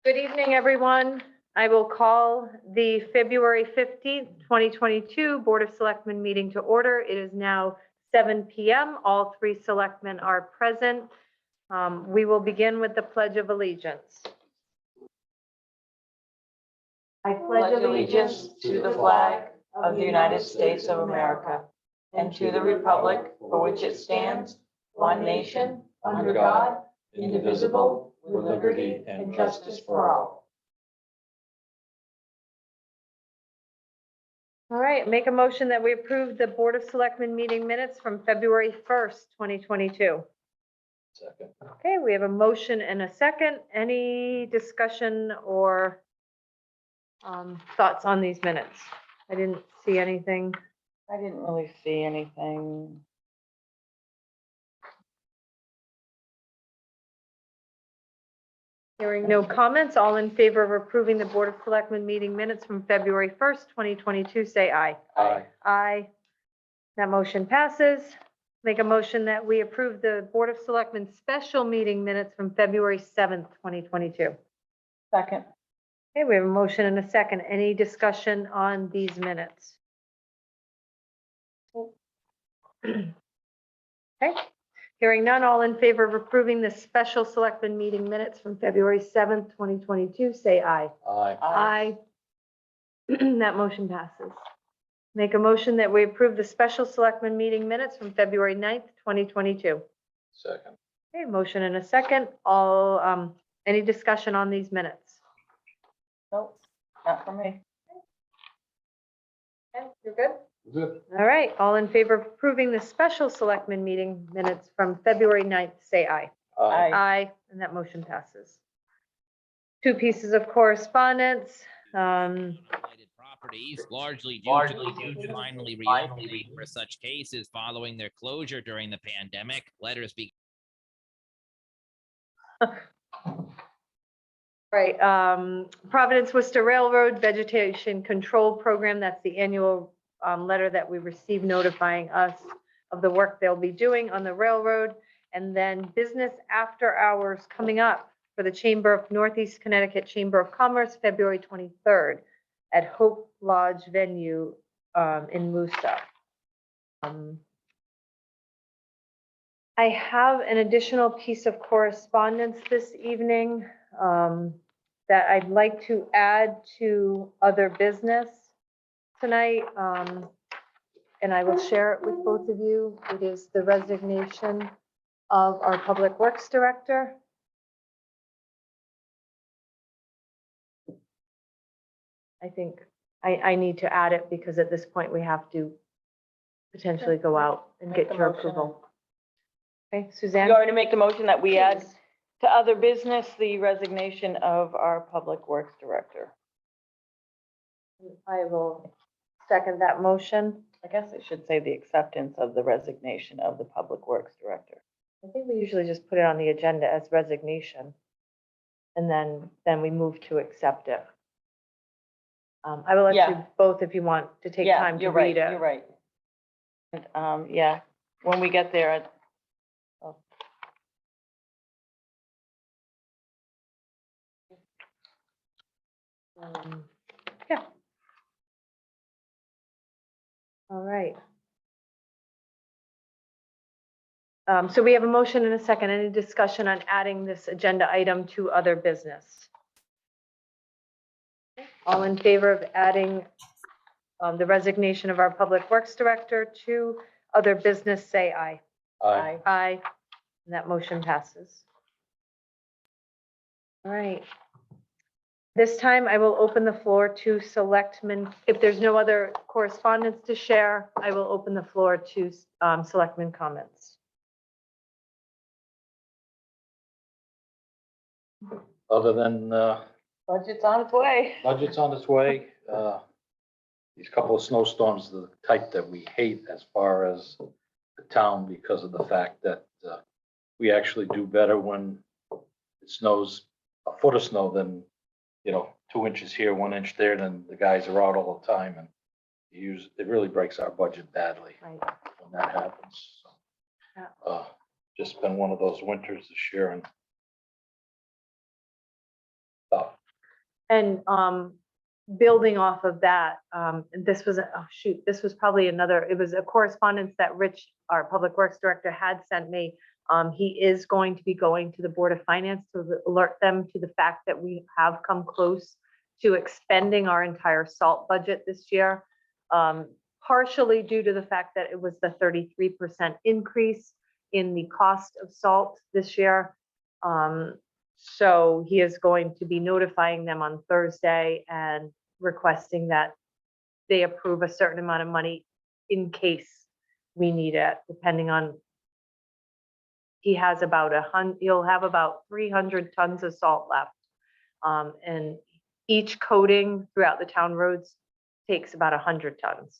Good evening, everyone. I will call the February 15th, 2022 Board of Selectmen meeting to order. It is now 7 p.m. All three selectmen are present. We will begin with the Pledge of Allegiance. I pledge allegiance to the flag of the United States of America and to the republic for which it stands, one nation, under God, indivisible, with liberty and justice for all. All right, make a motion that we approve the Board of Selectmen meeting minutes from February 1st, 2022. Second. Okay, we have a motion and a second. Any discussion or thoughts on these minutes? I didn't see anything. I didn't really see anything. Hearing no comments, all in favor of approving the Board of Selectmen meeting minutes from February 1st, 2022, say aye. Aye. Aye. That motion passes. Make a motion that we approve the Board of Selectmen special meeting minutes from February 7th, 2022. Second. Okay, we have a motion and a second. Any discussion on these minutes? Okay, hearing none, all in favor of approving the special selectmen meeting minutes from February 7th, 2022, say aye. Aye. Aye. That motion passes. Make a motion that we approve the special selectmen meeting minutes from February 9th, 2022. Second. Okay, motion and a second. All, any discussion on these minutes? Nope, not for me. Okay, you're good? Good. All right, all in favor of approving the special selectmen meeting minutes from February 9th, say aye. Aye. Aye, and that motion passes. Two pieces of correspondence. Related properties, largely due to finally reopening for such cases following their closure during the pandemic. Letters be. Right, Providence Worcester Railroad Vegetation Control Program, that's the annual letter that we received notifying us of the work they'll be doing on the railroad. And then business after hours coming up for the Chamber of Northeast Connecticut Chamber of Commerce, February 23rd at Hope Lodge venue in Moosa. I have an additional piece of correspondence this evening that I'd like to add to other business tonight, and I will share it with both of you. It is the resignation of our Public Works Director. I think I need to add it because at this point we have to potentially go out and Make get the your motion. approval. Okay, You Suzanne? already make the motion that we add to other business, the resignation of our Public Works Director. I will second that motion. I guess I should say the acceptance of the resignation of the Public Works Director. I think we usually just put it on the agenda as resignation. And then we move to accept it. I will let Yeah. you both, if you want to take Yeah, time to you're right, read it. you're right. And, yeah, when we get there, oh, Yeah. All right. So we have a motion and a second. Any discussion on adding this agenda item to other business? All in favor of adding the resignation of our Public Works Director to other business, say aye. Aye. Aye. And that motion passes. All right. This time I will open the floor to selectmen. If there's no other correspondence to share, I will open the floor to selectmen comments. Other than budget's on its way. budget's on its way, these couple of snowstorms, the type that we hate as far as the town because of the fact that we actually do better when it snows a foot of snow than, 2 inches here, 1 inch there, then the guys are out all the time and it really breaks our budget badly Right. when that happens. So, Yeah. Just been one of those winters this year and tough. And building off of that, and this was, oh shoot, this was probably it was a correspondence that Rich, our Public Works Director, had sent me. He is going to be going to the Board of Finance to alert them to the fact that we have come close to expending our entire salt budget this year. Partially due to the fact that it was the 33% increase in the cost of salt this year. So he is going to be notifying them on Thursday and requesting that they approve a certain amount of money in case we need it, depending on. He has about he'll have about 300 tons of salt left. And each coating throughout the town roads takes about 100 tons.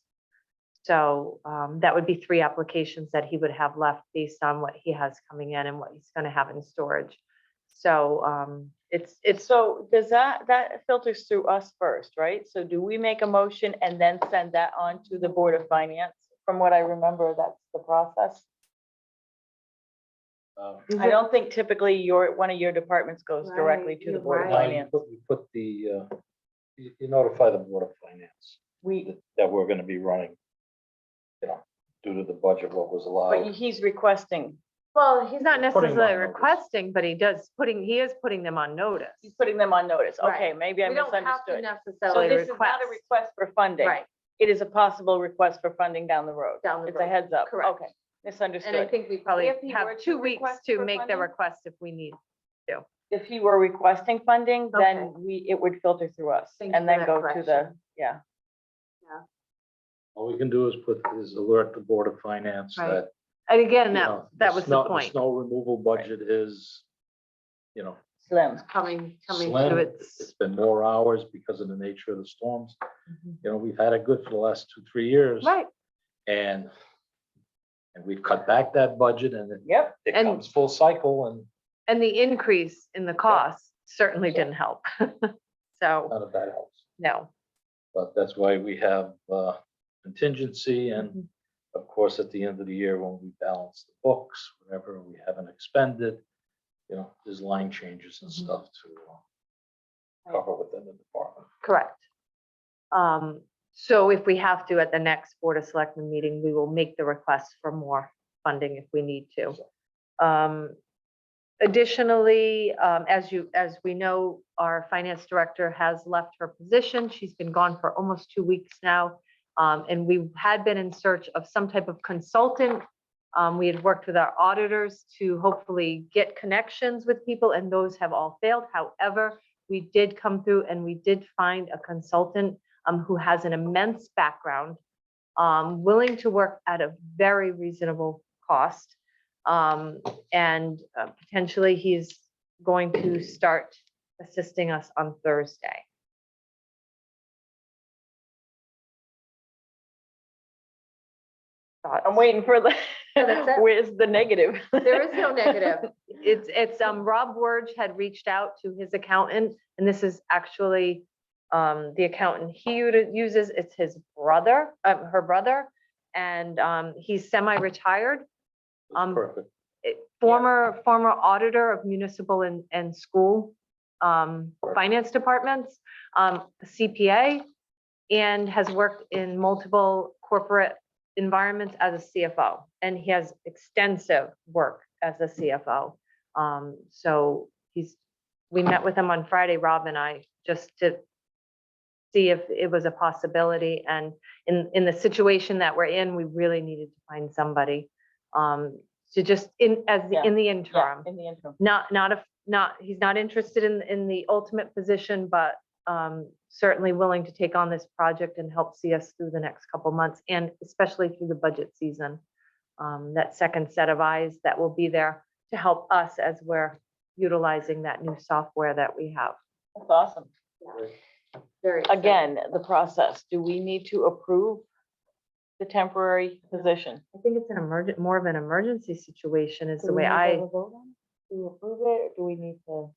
So that would be 3 applications that he would have left based on what he has coming in and what he's going to have in storage. So it's So does that filters through us first, right? So do we make a motion and then send that on to the Board of Finance? From what I remember, that's the process. I don't think typically one of your departments goes directly Right, to the you're Board of right. Finance. We put the, you notify the Board of Finance We, that we're gonna be running, due to the budget, what was but allowed. he's requesting, well, he's not Putting them on necessarily notice. requesting, but he is putting them on notice. he's putting them on notice. Right. Okay, maybe I We don't have to misunderstood. So necessarily this is not a request for funding. Right, It is a possible request for funding down the road. down the It's a road. heads up. Correct. Okay, And I misunderstood. think we probably If he were have to 2 weeks request to for make the funding? request if we need. If he were requesting funding, then Okay. it would filter through us Thank and you then for go that to the, correction. yeah. All we can do is alert the Board of Finance Right. that, And again, you that know, was the snow- point. Snow removal budget is, Slim. Coming slim. to It's its. been more hours because of the nature of the storms. Mhm. We've had it good for the last 2-3 years. Right, And we've cut back that budget and Yep. it And- comes full cycle and and the increase in the cost certainly Yeah. didn't help. So, none of that helps. no. But that's why we have contingency and Mhm. of course, at the end of the year, when we balance the books, whatever we haven't expended, there's line changes and Mhm. stuff to cover within the department. Correct. So if we have to, at the next Board of Selectmen meeting, we will make the request for more funding if we need to. Additionally, as we know, our finance director has left her position. She's been gone for almost 2 weeks now. And we had been in search of some type of consultant. We had worked with our auditors to hopefully get connections with people, and those have all failed. However, we did come through and we did find a consultant who has an immense background, willing to work at a very reasonable cost. And potentially he's going to start assisting us on Thursday. I'm waiting for the, That's it. where's the negative? There is no negative. It's Rob Wurge had reached out to his accountant, and this is actually the accountant he uses. It's his brother, her brother, and he's semi-retired. Perfect. Former auditor of municipal and school finance departments, a CPA, and has worked in multiple corporate environments as a CFO, and he has extensive work as a CFO. So we met with him on Friday, Rob and I, just to see if it was a possibility. And in the situation that we're in, we really needed to find somebody to just in the Yeah, interim. in the interim. He's not interested in the ultimate position, but certainly willing to take on this project and help see us through the next couple months, and especially through the budget season. That second set of eyes that will be there to help us as we're utilizing that new software that we have. That's awesome. Very exciting. Again, the process, do we need to approve the temporary position? I think it's more of an emergency situation is Do the we way need to I, have a vote on it? To approve it, or do we need to?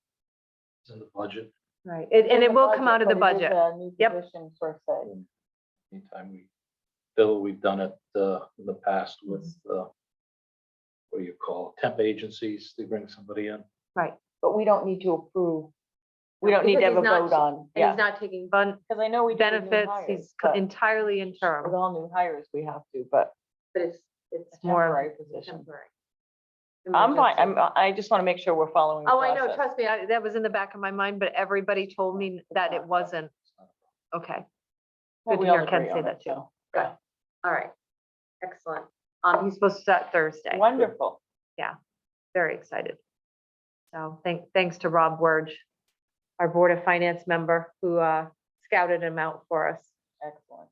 It's in the budget. right, It's and in it the will come out of the but it is budget. a new Yep. position per se. Anytime we've done it in the past with, what do you call, temp agencies, they bring somebody in. Right, But we don't need to approve We don't need to Because have a he's not- vote on, And yeah, he's not taking because I know we do with new benefits, hires, he's but entirely with interim, all new hires, we have to, but but it's it's more temporary position. temporary. I'm fine, Emergency. I just want to make sure we're following the Oh, I know, process. trust me, that was in the back of my mind, but everybody told me that it wasn't. Okay, Well, good to we all hear Ken agree say on that it, too. so, Good. yeah. All right, excellent. He's supposed to start Thursday. Wonderful. Very excited. So thanks to Rob Werge, our Board of Finance member, who scouted him out for us. Excellent.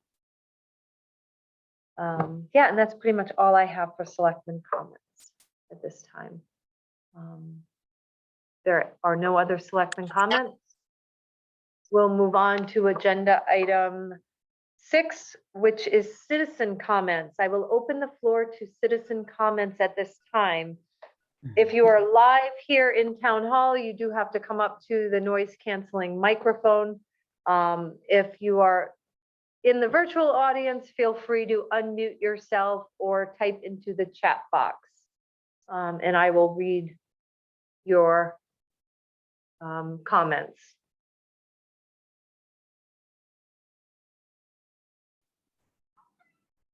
Yeah, and that's pretty much all I have for selectmen comments at this time. There are no other selectmen comments. We'll move on to agenda item 6, which is citizen comments. I will open the floor to citizen comments at this time. If you are live here in Town Hall, you do have to come up to the noise canceling microphone. If you are in the virtual audience, feel free to unmute yourself or type into the chat box. And I will read your comments.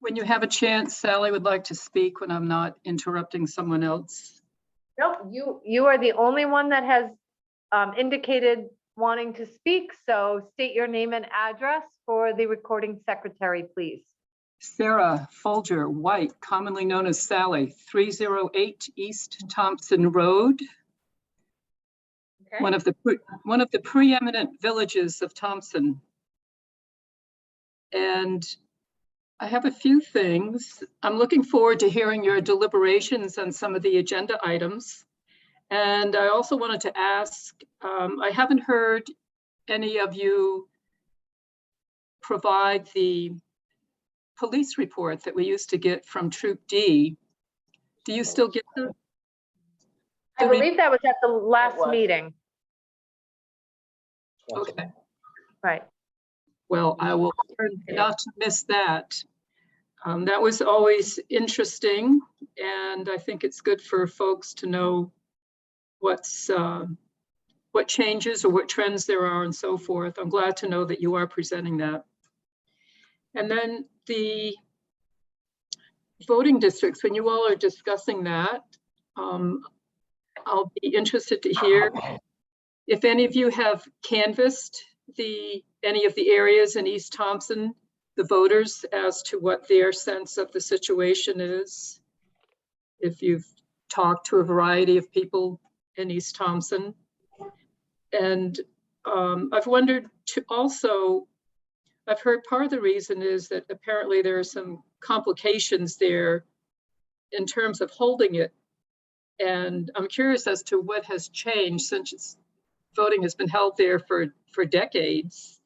When you have a chance, Sally would like to speak when I'm not interrupting someone else. Nope, you are the only one that has indicated wanting to speak, so state your name and address for the recording secretary, please. Sarah Folger White, commonly known as Sally, 308 East Thompson Road, Okay. one of the preeminent villages of Thompson. And I have a few things. I'm looking forward to hearing your deliberations on some of the agenda items. And I also wanted to ask, I haven't heard any of you provide the police report that we used to get from Troop D. Do you still get the? I believe that was at the It last was. meeting, Okay, right? well, I will try not to miss that. That was always interesting, and I think it's good for folks to know what changes or what trends there are and so forth. I'm glad to know that you are presenting that. And then the voting districts, when you all are discussing that, I'll be interested to hear if any of you have canvassed any of the areas in East Thompson, the voters, as to what their sense of the situation is. If you've talked to a variety of people in East Thompson. And I've wondered also, I've heard part of the reason is that apparently there are some complications there in terms of holding it. And I'm curious as to what has changed since voting has been held there for decades.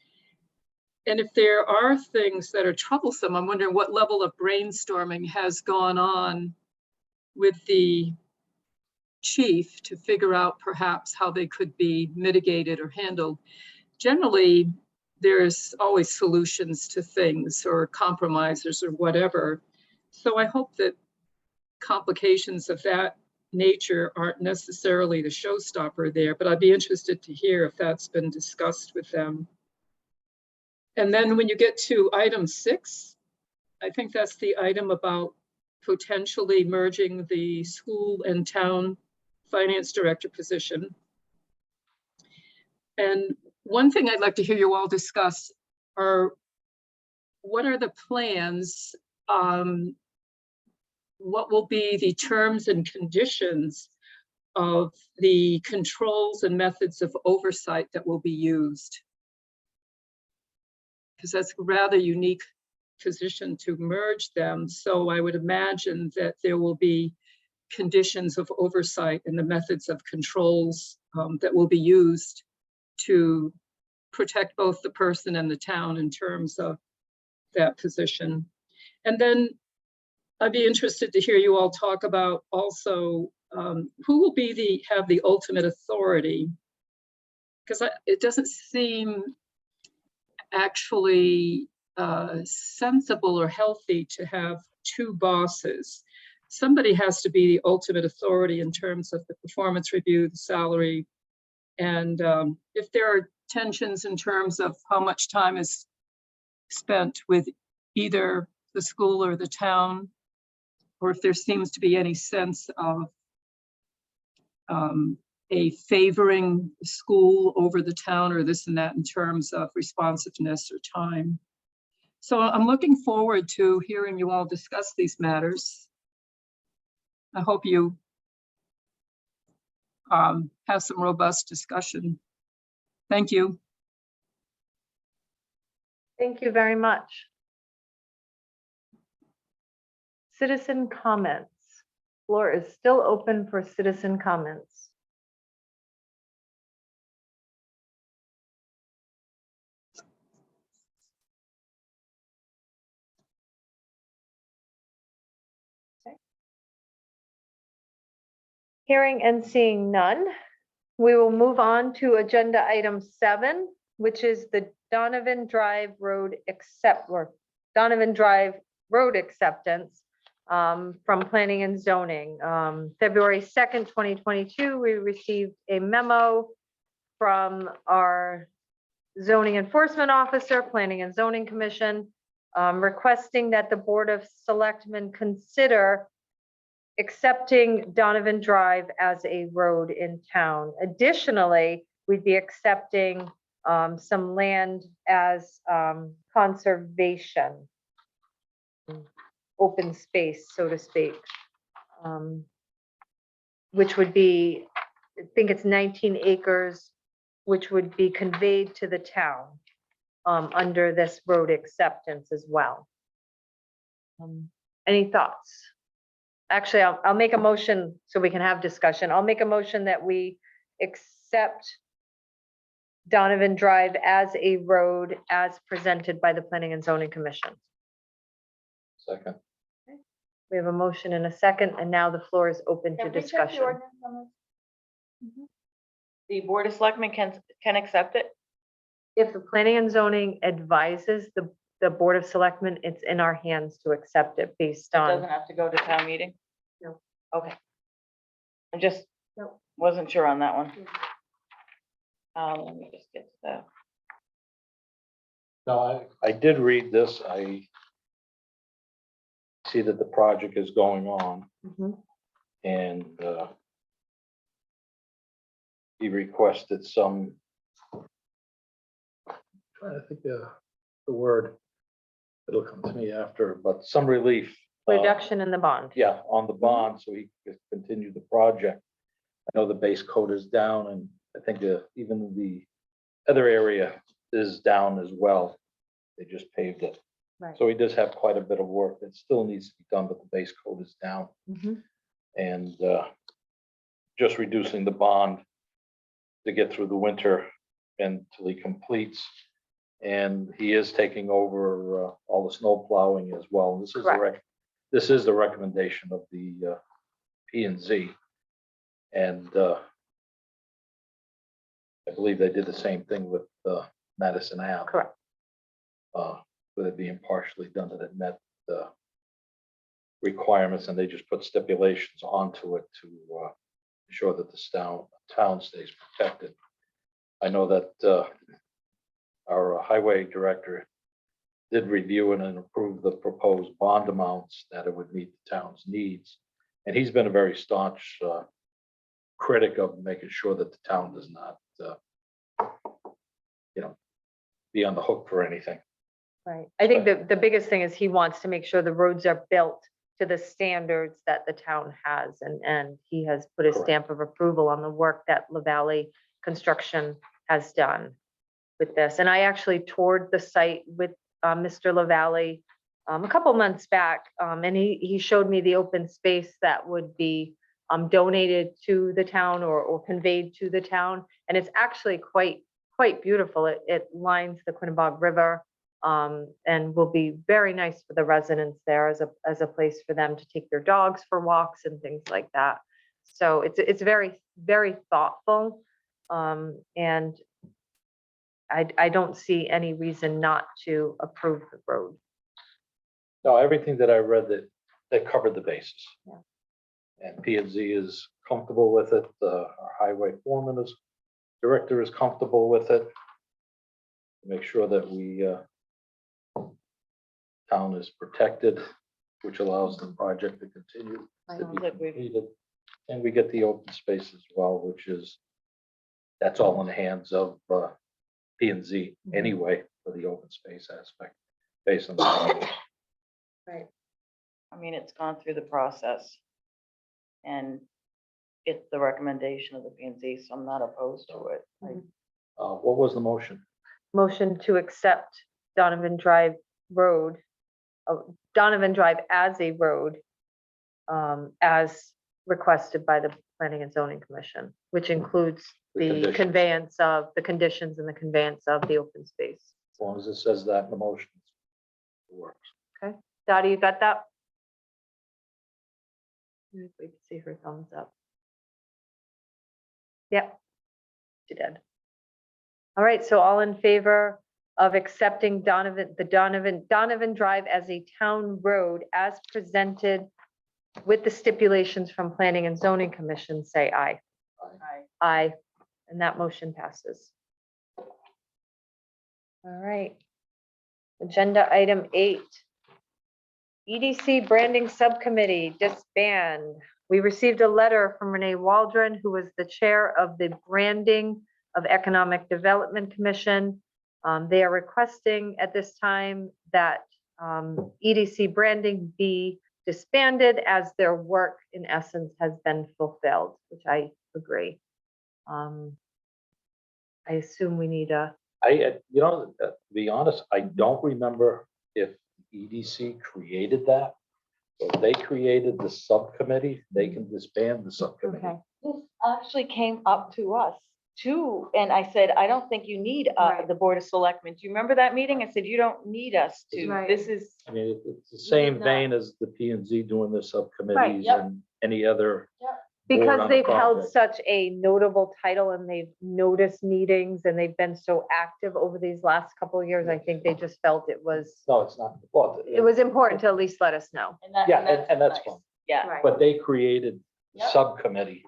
And if there are things that are troublesome, I'm wondering what level of brainstorming has gone on with the chief to figure out perhaps how they could be mitigated or handled. Generally, there's always solutions to things or compromises or whatever. So I hope that complications of that nature aren't necessarily the showstopper there, but I'd be interested to hear if that's been discussed with them. And then when you get to item 6, I think that's the item about potentially merging the school and town finance director position. And one thing I'd like to hear you all discuss are what are the plans, what will be the terms and conditions of the controls and methods of oversight that will be used? Because that's a rather unique position to merge them. So I would imagine that there will be conditions of oversight and the methods of controls that will be used to protect both the person and the town in terms of that position. And then I'd be interested to hear you all talk about also who will be have the ultimate authority, because it doesn't seem actually sensible or healthy to have 2 bosses. Somebody has to be the ultimate authority in terms of the performance review, the salary, And if there are tensions in terms of how much time is spent with either the school or the town, or if there seems to be any sense of a favoring the school over the town or this and that in terms of responsiveness or time. So I'm looking forward to hearing you all discuss these matters. I hope you have some robust discussion. Thank you. Thank you very much. Citizen comments. Floor is still open for citizen comments. Okay. Hearing and seeing none, we will move on to agenda item 7, which is the Donovan Drive Road acceptance from Planning and Zoning. February 2nd, 2022, we received a memo from our zoning enforcement officer, Planning and Zoning Commission, requesting that the Board of Selectmen consider accepting Donovan Drive as a road in town. Additionally, we'd be accepting some land as conservation, open space, so to speak, which would be, I think it's 19 acres, which would be conveyed to the town under this road acceptance as well. Any thoughts? Actually, I'll make a motion so we can have discussion. I'll make a motion that we accept Donovan Drive as a road as presented by the Planning and Zoning Commission. Second. We have a motion and a second, and now the floor is open to discussion. The Board of Selectmen can accept it? If the Planning and Zoning advises the Board of Selectmen, it's in our hands to accept it based Doesn't on. have to go to town meeting? No. Okay. I just No. wasn't sure on that one. Let me just get to that. No, I did read this. I see that the project is going on Mhm. and he requested some, trying to think of the word, it'll come to me after, but some relief. Reduction in the bond. Yeah, on the bond, so he could continue the project. I know the base coat is down, and I think even the other area is down as well. They just paved it. Right. So he does have quite a bit of work that still needs to be done, but the base coat is down. Mhm. And just reducing the bond to get through the winter until he completes. And he is taking over all the snow plowing as well. This is this is the recommendation of the P and Z. And I believe they did the same thing with Madison Ave. Correct. With it being partially done, that it met the requirements, and they just put stipulations onto it to ensure that the town stays protected. I know that our highway director did review it and approve the proposed bond amounts that it would meet the town's needs. And he's been a very staunch critic of making sure that the town does not, be on the hook for anything. Right. I think the biggest thing is he wants to make sure the roads are built to the standards that the town has, and he has put a Correct. stamp of approval on the work that LaValley Construction has done with this. And I actually toured the site with Mr. LaValley a couple months back, and he showed me the open space that would be donated to the town or conveyed to the town. And it's actually quite beautiful. It lines the Quinnebog River, and will be very nice for the residents there as a place for them to take their dogs for walks and things like that. So it's very, very thoughtful. And I don't see any reason not to approve the road. No, everything that I read, that covered the bases. Yeah. And P and Z is comfortable with it. Our highway foreman is director is comfortable with it. Make sure that town is protected, which allows the project to continue to be completed. And we get the open space as well, which is, that's all in the hands of P and Z anyway, for the open space aspect, based on the. Right. I mean, it's gone through the process. And it's the recommendation of the P and Z, so I'm not opposed to it. What was the motion? Motion to accept Donovan Drive Road, Donovan Drive as a road, as requested by the Planning and Zoning Commission, which includes The the conditions. conveyance of, the conditions and the conveyance of the open space. As long as it says that in the motion, it works. Dottie, you got that? We can see her thumbs up. Yep, she did. All right, so all in favor of accepting Donovan Drive as a town road as presented with the stipulations from Planning and Zoning Commission, say aye. Aye, and that motion passes. All right. Agenda item 8. EDC Branding Subcommittee disband. We received a letter from Renee Waldron, who was the chair of the Branding of Economic Development Commission. They are requesting at this time that EDC Branding be disbanded as their work in essence has been fulfilled, which I agree. I assume we need a, To be honest, I don't remember if EDC created that. So if they created the subcommittee, they can disband the subcommittee. okay, This actually came up to us too, and I said, I don't think you need Right. the Board of Selectmen. Do you remember that meeting? I said, you don't need us to. Right. This is, I mean, it's the same No. vein as the P and Z doing the subcommittees yep. and any other. board because on a they've held project. such a notable title and they've noticed meetings and they've been so active over these last couple of years, I think they just felt it was No, it's not. Well, important to at least let us know. Yeah, and that's nice. fine. Yeah. Right. But they created the Yep. subcommittee.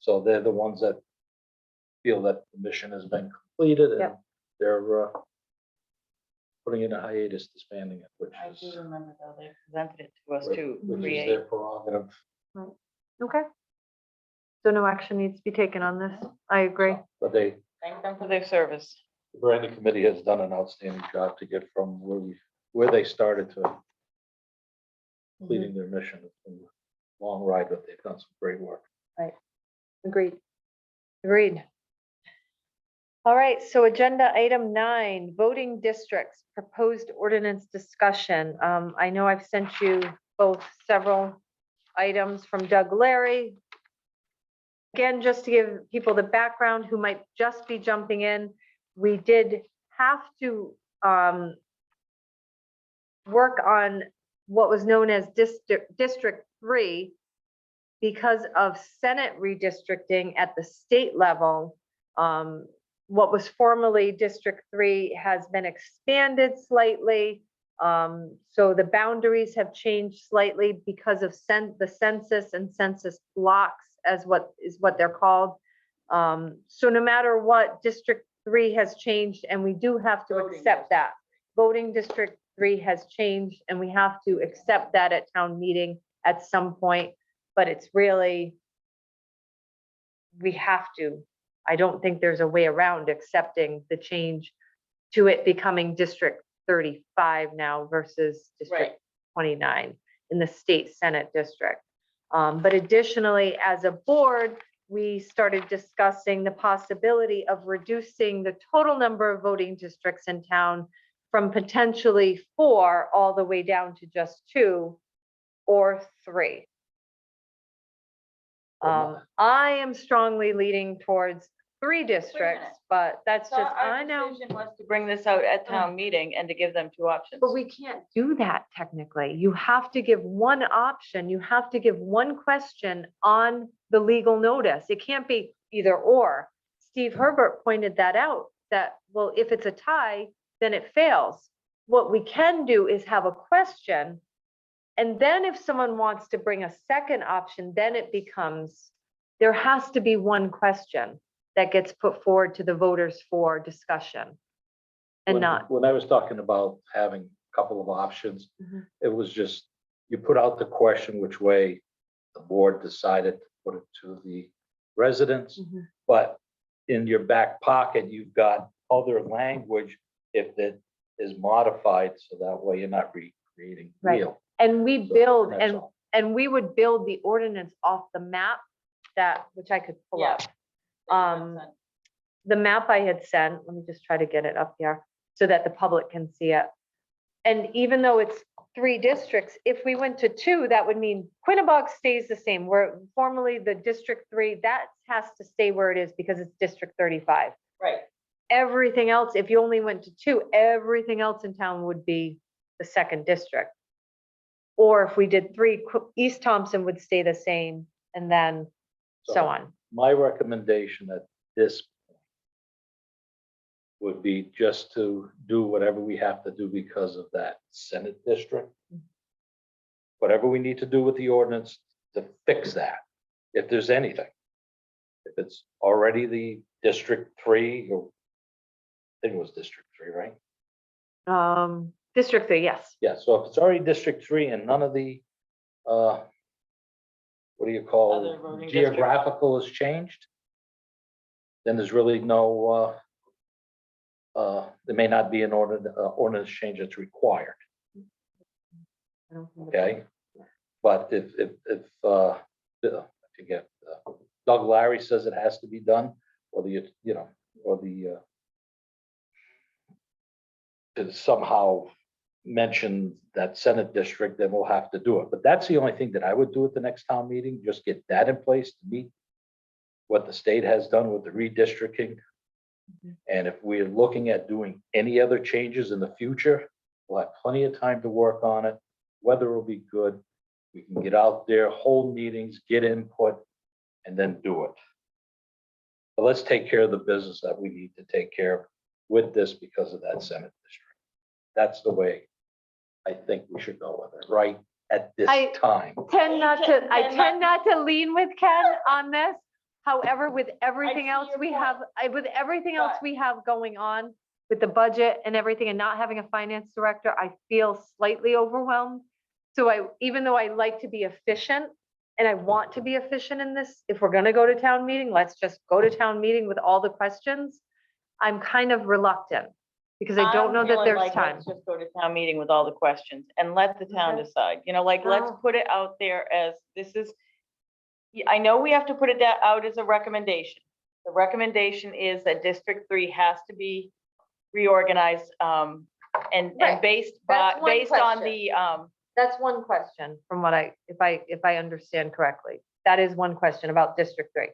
So they're the ones that feel that the mission has been completed and Yep. they're putting in a hiatus, disbanding it, which I is, do remember though, they presented it to us Right, to which is create. their prerogative. Okay. So no action needs to be taken on this. I agree. But they, Thank them for their service. the branding committee has done an outstanding job to get from where they started to completing their mission. It's been a long ride, but they've done some great work. Agreed. Agreed. All right, so agenda item 9, voting districts, proposed ordinance discussion. I know I've sent you both several items from Doug Larry. Again, just to give people the background who might just be jumping in, we did have to work on what was known as District 3 because of Senate redistricting at the state level. What was formerly District 3 has been expanded slightly. So the boundaries have changed slightly because of the census and census blocks as what they're called. So no matter what, District 3 has changed and we do have to Voting accept that. Voting District 3 has changed and we have to accept that at town meeting at some point, but it's really, we have to. I don't think there's a way around accepting the change to it becoming District 35 now versus District 29 in the state Senate district. But additionally, as a board, we started discussing the possibility of reducing the total number of voting districts in town from potentially 4 all the way down to just 2 or 3. I am strongly leaning towards 3 districts, but that's So just, our I know. decision was to bring this out at town meeting and to give them 2 options. But we can't do that technically. You have to give one option. You have to give one question on the legal notice. It can't be either or. Steve Herbert pointed that out, that, well, if it's a tie, then it fails. What we can do is have a question. And then if someone wants to bring a second option, then it becomes, there has to be one question that gets put forward to the voters for discussion. And When- not, When I was talking about having a couple of options, Mhm. it was just, you put out the question which way the board decided to put it to the residents. Mhm. But in your back pocket, you've got other language if that is modified, so that way you're not recreating Right. real. and we So build, that's all. and we would build the ordinance off the map that, which I could pull Yeah. up. The map I had sent, let me just try to get it up here so that the public can see it. And even though it's 3 districts, if we went to 2, that would mean Quinnebog stays the same, where formerly the District 3, that has to stay where it is because it's District 35. Right. Everything else, if you only went to 2, everything else in town would be the 2nd district. Or if we did 3, East Thompson would stay the same, and then so on. My recommendation at this point would be just to do whatever we have to do because of that Senate district. Whatever we need to do with the ordinance to fix that, if there's anything. If it's already the District 3, or I think it was District 3, right? District 3, yes. Yeah, so if it's already District 3 and none of the, what do you Other call, voting geographical has changed, then there's really no, there may not be an ordinance change that's required, I don't think okay? But if, I forget, Doug Larry says it has to be done, or to somehow mention that Senate district, then we'll have to do it. But that's the only thing that I would do at the next town meeting, just get that in place to meet what the state has done with the redistricting. Mhm. And if we're looking at doing any other changes in the future, we'll have plenty of time to work on it. Weather will be good. We can get out there, hold meetings, get input, and then do it. But let's take care of the business that we need to take care of with this because of that Senate district. That's the way I think we should go with it, right at this I- time. I tend not to lean with Ken on this. However, with everything see else your we point. have, with everything else But- we have going on with the budget and everything and not having a finance director, I feel slightly overwhelmed. So even though I like to be efficient and I want to be efficient in this, if we're gonna go to town meeting, let's just go to town meeting with all the questions. I'm kind of reluctant because I don't I'm know that feeling there's like time. let's just go to town meeting with all the questions and let the town Okay. decide, let's Oh. put it out there as, this is. I know we have to put it out as a recommendation. The recommendation is that District 3 has to be reorganized, and Right. based That's one based on question. the, That's one question from what if I understand correctly. That is one question about District 3.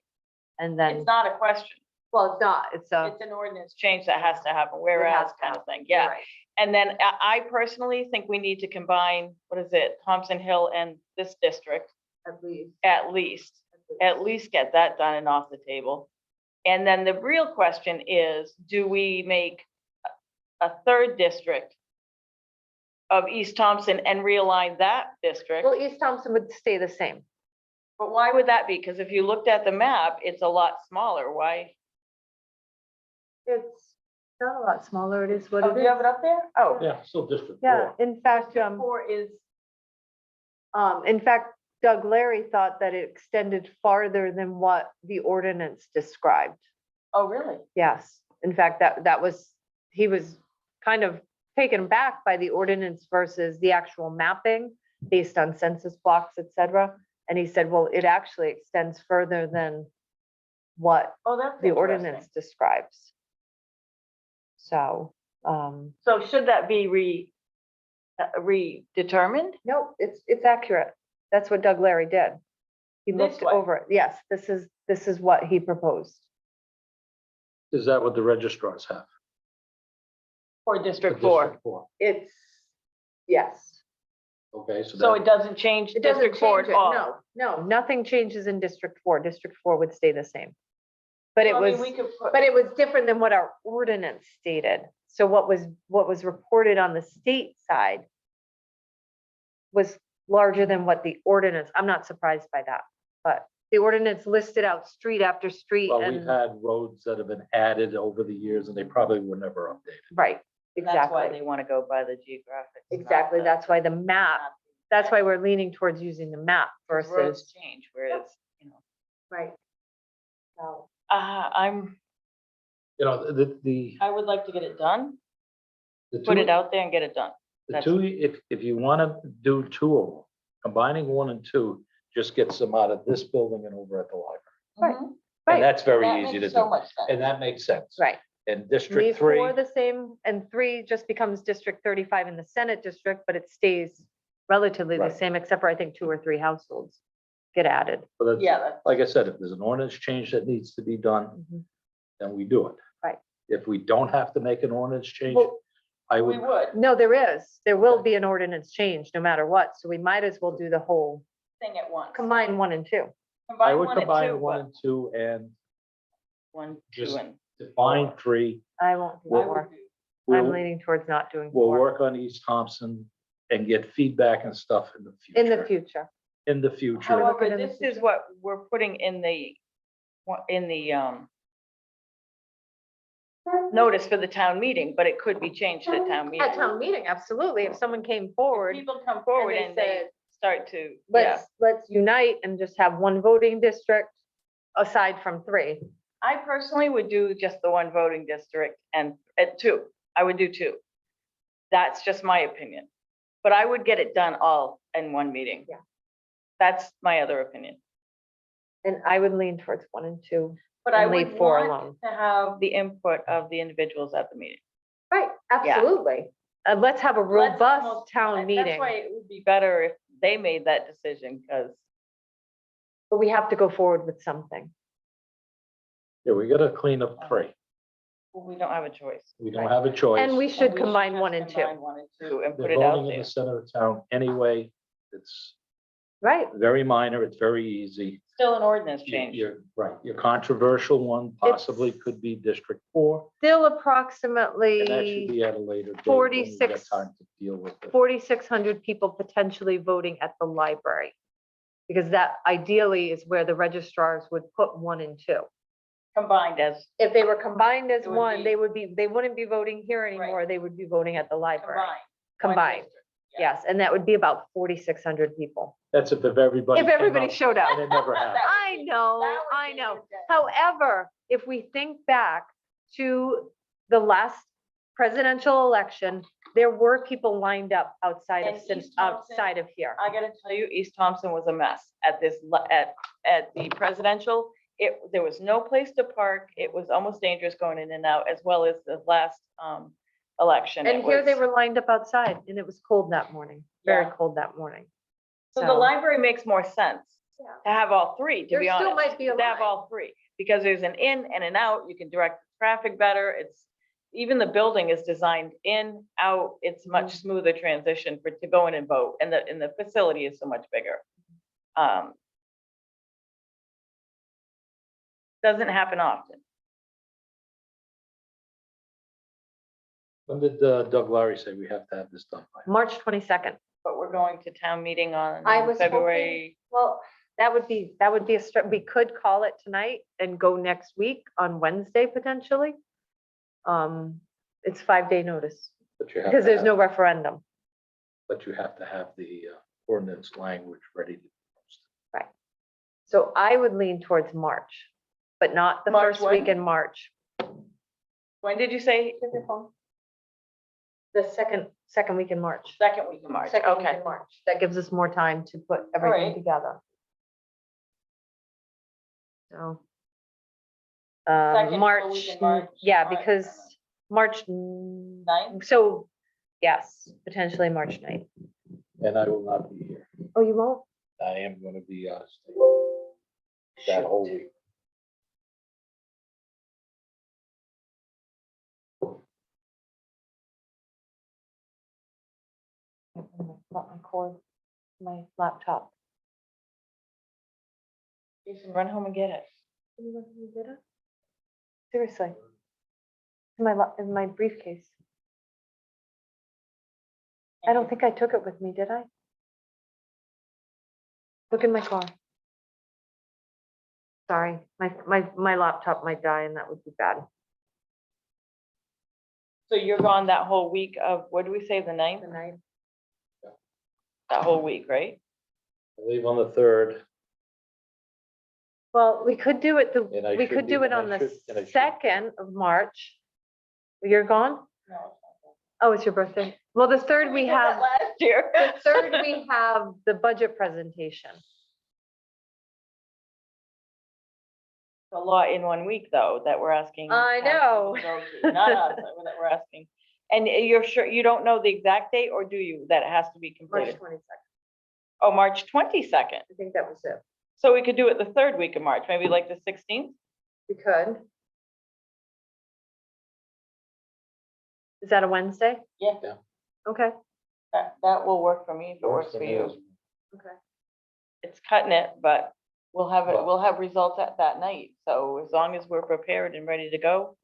And then, it's not a question. well, it's not, it's It's an ordinance change that has to happen, whereas to kind of thing, you're yeah. right. And then I personally think we need to combine, what is it, Thompson Hill and this district, At least. at least get that done and off the table. And then the real question is, do we make a 3rd district of East Thompson and realign that district? Well, East Thompson would stay the same. But why would that be? Because if you looked at the map, it's a lot smaller. Why? It's not a lot smaller, it is what Oh, it do is. you have it up there? Oh, Yeah, still District yeah, 4. in fact, in fact, Doug Larry thought that it extended farther than what the ordinance described. Oh, really? Yes, in fact, he was kind of taken back by the ordinance versus the actual mapping based on census blocks, et cetera. And he said, well, it actually extends further than what Oh, that's the interesting. ordinance describes. So, So should that be redetermined? no, it's accurate. That's what Doug Larry did. He This looked way. over it. Yes, this is what he proposed. Is that what the registrars have? For For District 4? District 4. It's, yes. Okay, so So that, it doesn't change It doesn't District 4 change at it. all? No, nothing changes in District 4. District 4 would stay the same. But it Well, I mean, was, we could put- but it was different than what our ordinance stated. So what was reported on the state side was larger than what the ordinance, I'm not surprised by that, but The ordinance listed out street after street Well, we've and, had roads that have been added over the years and they probably were never updated. right, And that's why exactly. they want to go by the geographic. Exactly, that's why the map, that's why we're leaning towards using the map Roads versus. change, whereas, you know, Right. So, You know, I would like to get it done, the put it two, out there and get it done. the two, if you want to do two of them, combining one and two just gets them out of this building and over at the library. Right. Mhm. And that's very That easy to makes so do. much sense. And that makes sense. right, And District leave Three, 4 the same, and 3 just becomes District 35 in the Senate district, but it stays relatively the Right. same, except for I think 2 or 3 households get added. so that's, Yeah, that's, like I said, if there's an ordinance change that needs to be done, Mhm. then we do it. Right. If we don't have to make an ordinance change, Well, I we would, would, no, there will Okay. be an ordinance change no matter what, so we might as well do the whole, thing at once. combine 1 and 2. I would one and combine two, one but and two and 1, 2, just and. define 3. I won't do I would 4. do- I'm We'll, leaning towards not doing we'll 4 work on East Thompson and get feedback and stuff in the future. in the future. In the future. However, in the this is future. what we're putting in the, notice for the town meeting, but it could be changed at town meeting. At town meeting, absolutely. If someone came If forward, people come forward they and they said, start to, yeah. let's unite and just have 1 voting district aside from 3. I personally would do just the 1 voting district and at 2, I would do 2. That's just my opinion. But I would get it done all in 1 meeting. Yeah. That's my other opinion. And I would lean towards 1 and 2. But I And leave would 4 want alone. to have the input of the individuals at the meeting. Right, absolutely. Let's have a Let's robust almost- town That's meeting, why it would be better if they made that decision, because but we have to go forward with something. Yeah, we gotta clean up 3. we don't have a choice. We don't have a choice. And we should And we combine just 1 and 2. combine 1 and 2 and They're put it out voting in there. the center of town anyway. It's Right, very minor. It's very easy. Still an ordinance change. You're right. Your controversial one possibly could be District 4. still And that should approximately be at a later date. when we get 46 Time to deal with it. 4,600 people potentially voting at the library. Because that ideally is where the registrars would put 1 and 2. Combined as If they were combined as It would 1, be- they wouldn't be voting here anymore, they would be voting at the library. combined. Combined, One district. Yeah. yes, and that would be about 4,600 people. That's if everybody. If came everybody out, showed up. And it never happened. I know, That would I be know. the day. However, if we think back to the last presidential election, there were people lined up outside of, And East Thompson- outside of here. I gotta tell you, East Thompson was a mess at this, at the presidential. There was no place to park. It was almost dangerous going in and out, as well as the last, election. And It here they was- were lined up outside and it was cold that morning, very Yeah. cold that morning. So the library makes more sense Yeah. to have all 3, to There be still honest. might be a To have line. all 3, because there's an in and an out. You can direct the traffic better. Even the building is designed in, out. It's much Mm-hmm. smoother transition to go in and vote, and the facility is so much bigger. Doesn't happen often. When did Doug Larry say we have to have this done by? March 22nd. But we're going to town meeting on I was hoping- February. Well, that would be we could call it tonight and go next week on Wednesday potentially. It's 5-day notice But you have because to there's have- no referendum. But you have to have the ordinance language ready to post. So I would lean towards March, but not the March first week what? in March. When did you say? The second week in March. Second week of March. Second week Okay. in March. That gives us more time to put everything right. together. So. Second full March, week in March. yeah, All right. because March. Ninth? So, yes, potentially March 9th. And I will not be here. Oh, you won't? I am gonna be out of state that whole week. Not my cord, my laptop. Jason, run home and get it. Seriously. In my briefcase. I don't think I took it with me, did I? Look in my car. Sorry, my laptop might die and that would be bad. So you're gone that whole week of, what do we say, the ninth? The night. That whole week, right? I leave on the 3rd. Well, we could do it, And I we should could be- do it and I on the should- and I should- 2nd of March. You're gone? No. Oh, it's your birthday. Well, the 3rd we have, Last year. the 3rd we have the budget presentation. A lot in 1 week, though, that we're asking. I council know. to go to. Not us, that we're asking. And you're sure, you don't know the exact date, or do you, that it has to be March completed? 22nd. Oh, March 22nd. I think that was it. So we could do it the 3rd week of March, maybe like the 16th? We could. Is that a Wednesday? Yeah. Okay, That will work for me if it works for you. okay. It's cutting it, but we'll have it, Well- we'll have results at that night. So as long as we're prepared and ready to go.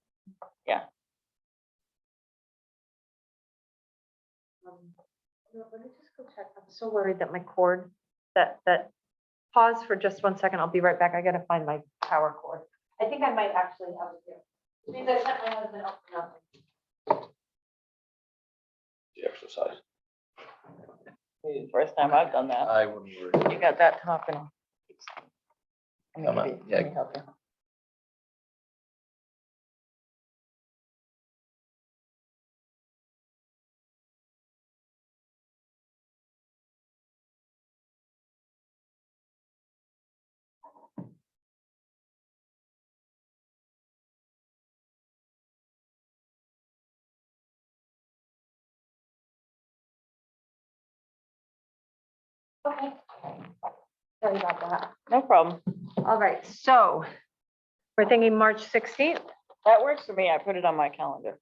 Let me just go check. I'm so worried that my cord, that pause for just 1 second. I'll be right back. I gotta find my power cord. I think I might actually have it here. Which means I sent my husband up for nothing. The exercise. Maybe the first time I've done that. I wouldn't worry. You got that talking. Come on, yeah. Let me help you. Okay. Sorry about that. No problem. All right, so we're thinking March 16th. That works for me. I put it on my calendar.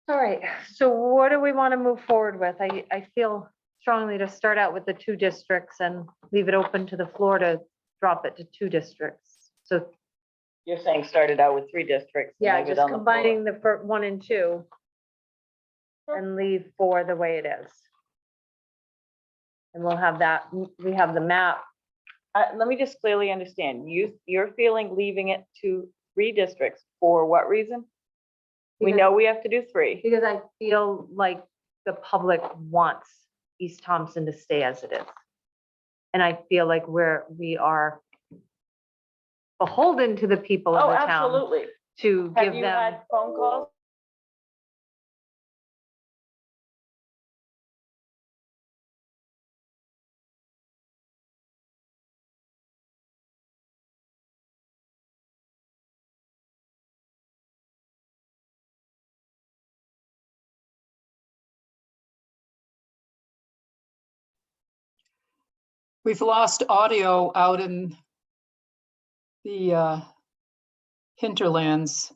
All right, so what do we want to move forward with? I feel strongly to start out with the 2 districts and leave it open to the floor to drop it to 2 districts. So, You're saying started out with 3 districts. and yeah, leave it just on the floor. combining the 1 and 2 and leave 4 the way it is. And we'll have that, we have the map. Let me just clearly understand. You're feeling leaving it to 3 districts for what reason? We because- know we have to do 3. Because I feel like the public wants East Thompson to stay as it is. And I feel like we are beholden to the people Oh, of the town absolutely. to Have give you them. had phone calls? We've lost audio out in the hinterlands.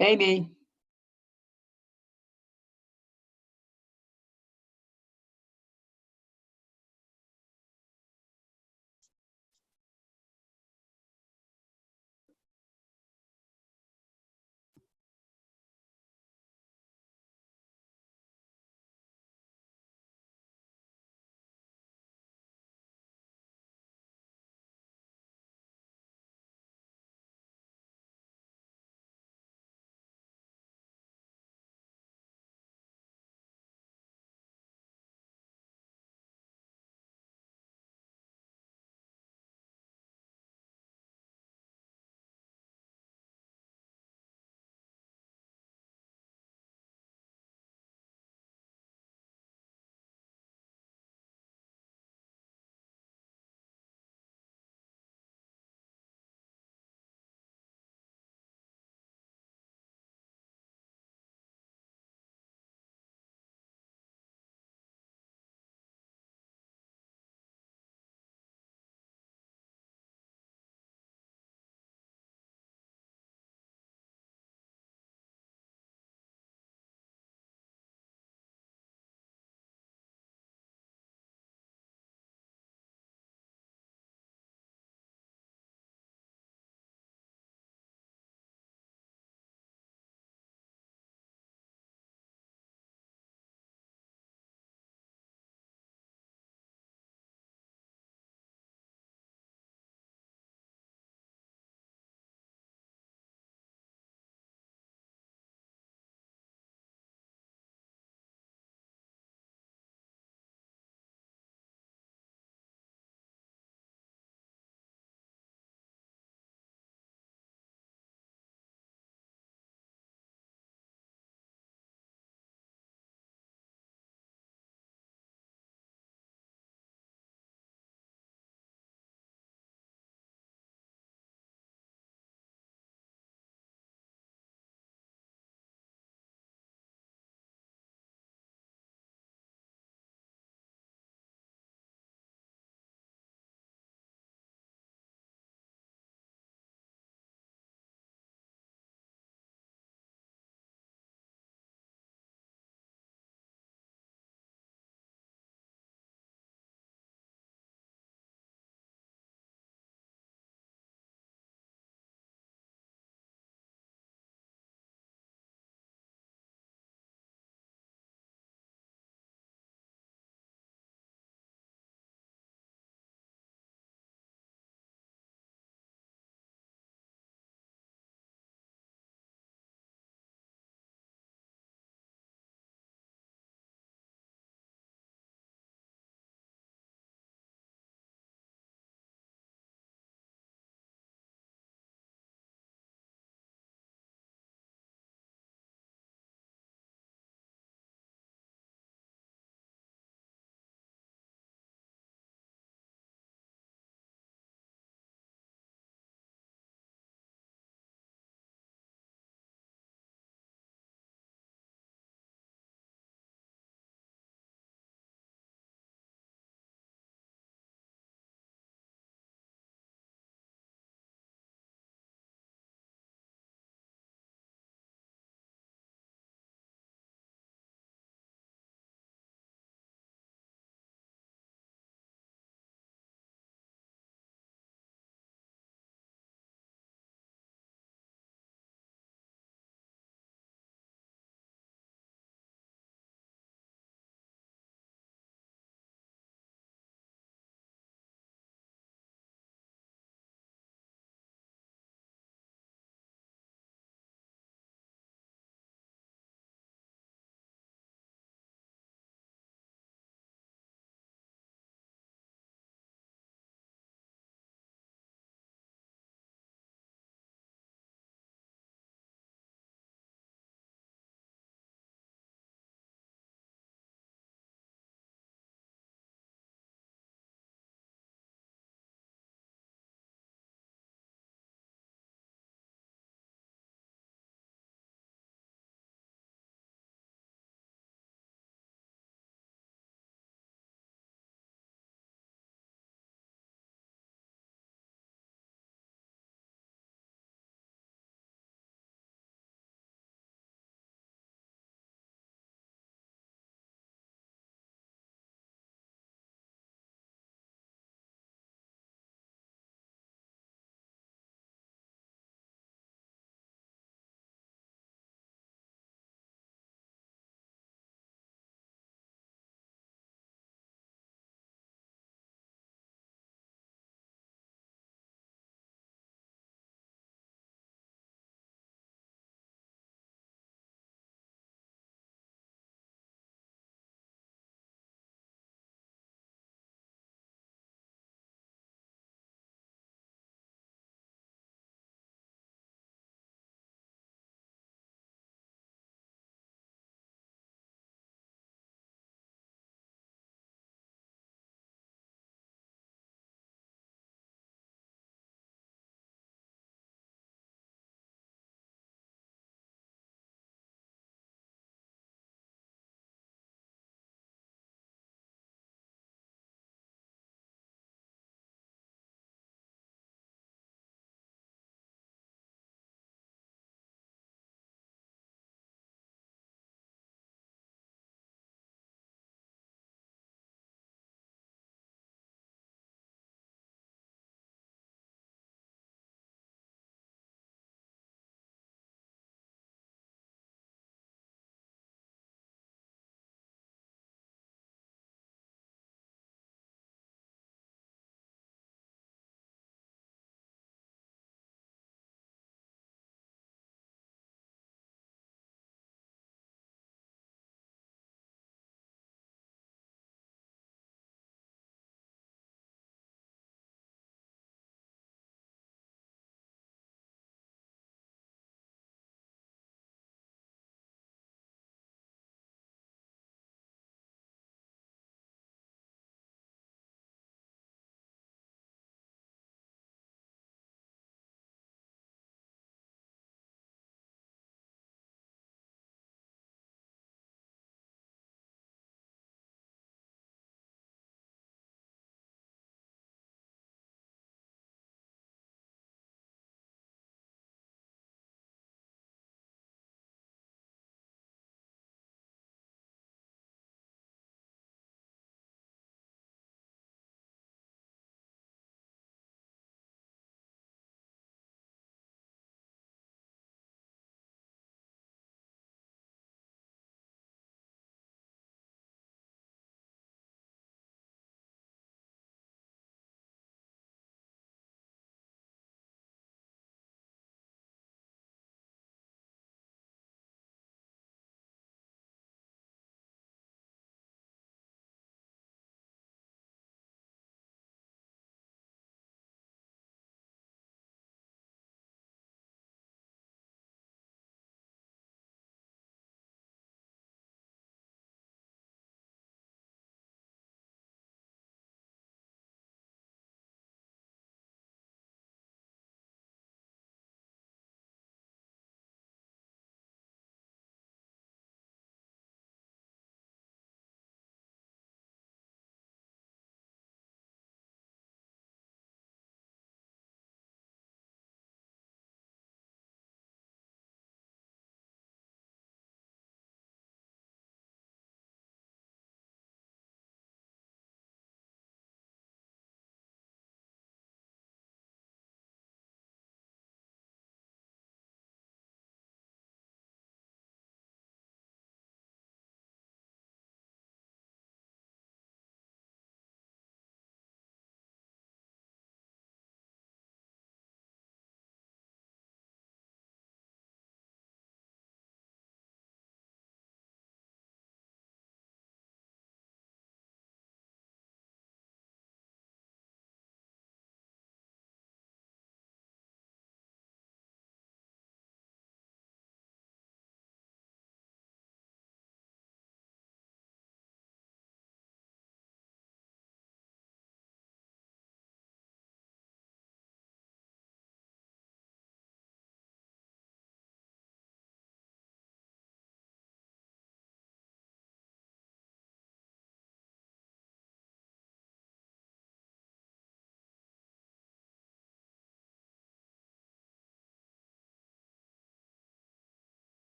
Amy.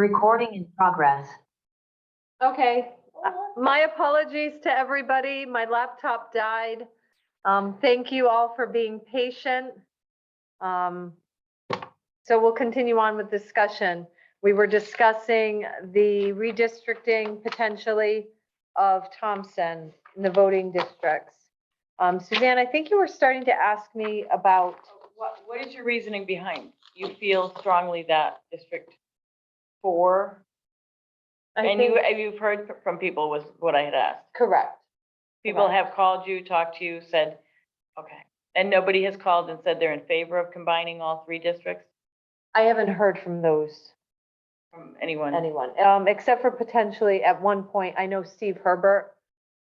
Recording in progress. Okay, my apologies to everybody. My laptop died. Thank you all for being patient. So we'll continue on with discussion. We were discussing the redistricting potentially of Thompson in the voting districts. Suzanne, I think you were starting to ask me about, What is your reasoning behind? You feel strongly that District 4, I and think, you've heard from people was what I had asked. correct. People Correct. have called you, talked to you, said, okay. And nobody has called and said they're in favor of combining all 3 districts I haven't heard from from anyone? anyone, except for potentially at one point, I know Steve Herbert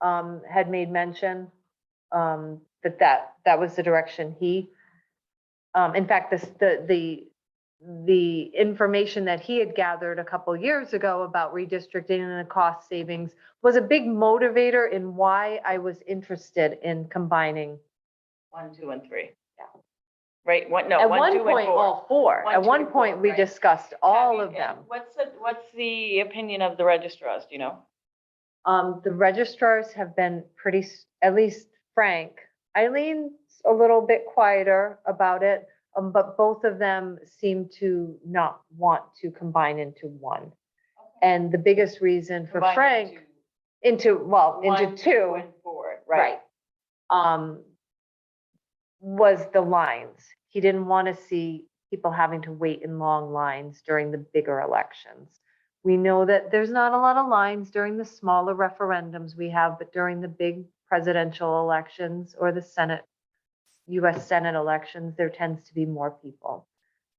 had made mention that was the direction he, in fact, the information that he had gathered a couple years ago about redistricting and the cost savings was a big motivator in why I was interested in combining. 1, 2, and 3. Yeah. Right, no, At 1, one 2, and point, 4. all 4. 1, At 2, one and 4, point, we right. discussed all Have of you- them. What's the opinion of the registrars, do you know? The registrars have been pretty, at least Frank. Eileen's a little bit quieter about it, but both of them seem to not want to combine into one. And the biggest reason for Combine Frank, into into 1, 2, two, and 4, right, was the lines. He didn't want to see people having to wait in long lines during the bigger elections. We know that there's not a lot of lines during the smaller referendums we have, but during the big presidential elections or the Senate, US Senate elections, there tends to be more people.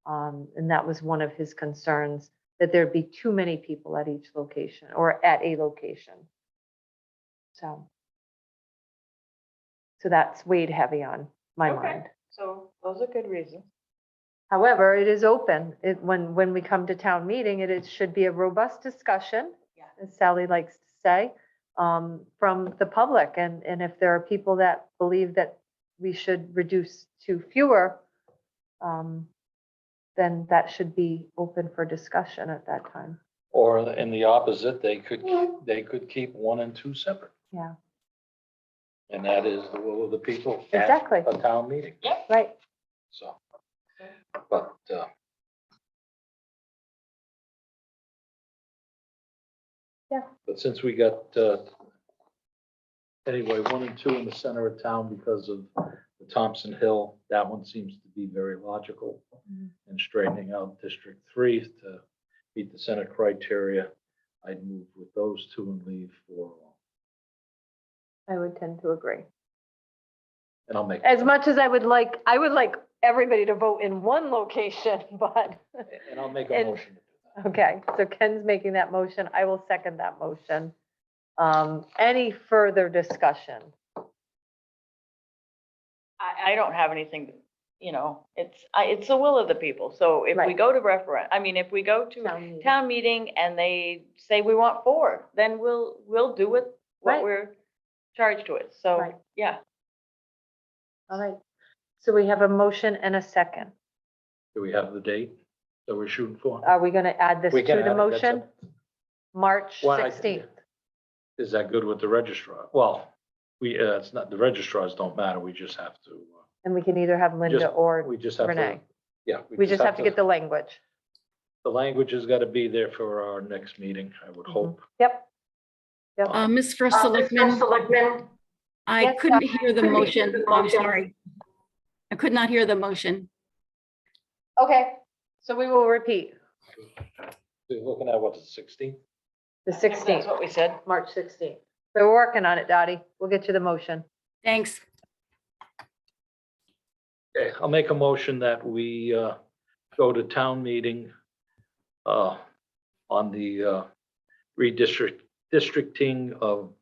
And that was one of his concerns, that there'd be too many people at each location or at a location. So that's weighed heavy on my Okay. mind. So those are good reasons. However, it is open. When we come to town meeting, it should be a robust discussion, Yeah. as Sally likes to say, from the public. And if there are people that believe that we should reduce to fewer, then that should be open for discussion at that time. Or in the opposite, they could keep 1 and 2 separate. Yeah, And that is the will of the people at Exactly. a town meeting. right. So, but, Yeah. But since we got, anyway, 1 and 2 in the center of town because of the Thompson Hill, that one seems to be very logical. Mhm. And straightening out District 3 to meet the Senate criteria, I'd move with those 2 and leave 4 alone. I would tend to agree. And I'll make, As much as I would like everybody to vote in one location, but, and I'll make a and- motion to do that. okay, so Ken's making that motion. I will second that motion. Any further discussion? I don't have anything, it's the will of the people. So if we Right. go to if we go to town meeting and they say we want 4, then we'll do it, what Right. we're charged with. So, Right. yeah. All right. So we have a motion and a second. Do we have the date that we're shooting for? Are we going to add this We to can the add it, that's motion? March Well, I- 16th. Is that good with the registrar? Well, it's not, the registrars don't matter. We just have to, And we can either have Linda just- or we just have to, Renee. yeah. We just have to get the language. The language has got to be there for our next meeting, I would hope. Yep. Ms. First Selectman, I Yes, couldn't hear the motion. I'm sorry. I could not hear the motion. Okay, so we will repeat We're looking at what, the 16th? the That's 16th, what we said. March 16th. So we're working on it, Dottie. We'll get you the motion. Thanks. Okay, I'll make a motion that we go to town meeting on the redistricting of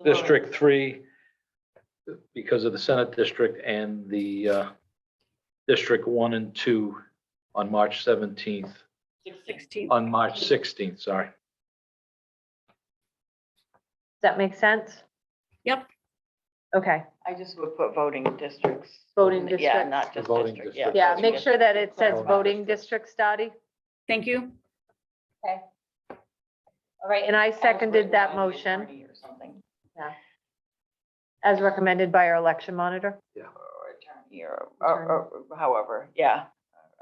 District 3 because of the Senate district and the District 1 and 2 on March 17th, 16. on March 16th, sorry. Does that make sense? Yep. Okay, I just would put voting districts. voting Yeah, districts. not just Voting district, district. Yeah, so make we sure get- that it says Voting voting district. districts, Dottie. Thank you. Okay. All right, and I as seconded written that by the motion attorney or something, as recommended by our election monitor. or attorney, or however, yeah,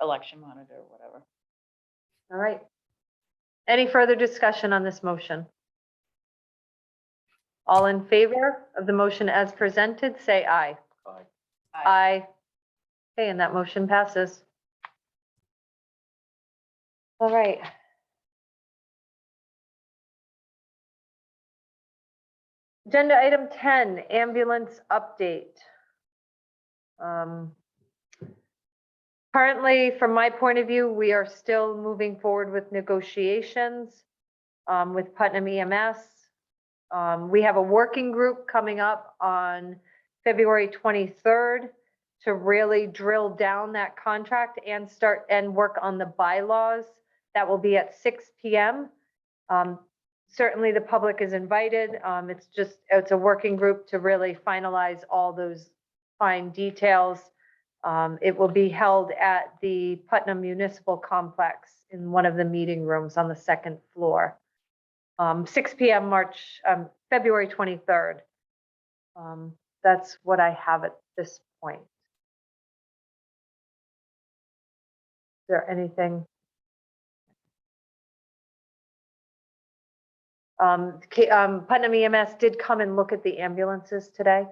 election monitor, whatever. All right. Any further discussion on this motion? All in favor of the motion as presented, say aye. Aye. Aye. Okay, and that motion passes. All right. Agenda item 10, ambulance update. Currently, from my point of view, we are still moving forward with negotiations with Putnam EMS. We have a working group coming up on February 23rd to really drill down that contract and start and work on the bylaws. That will be at 6 p.m. Certainly, the public is invited. It's a working group to really finalize all those fine details. It will be held at the Putnam Municipal Complex in one of the meeting rooms on the second floor. 6 p.m. February 23rd. That's what I have at this point. Is there anything? Putnam EMS did come and look at the ambulances today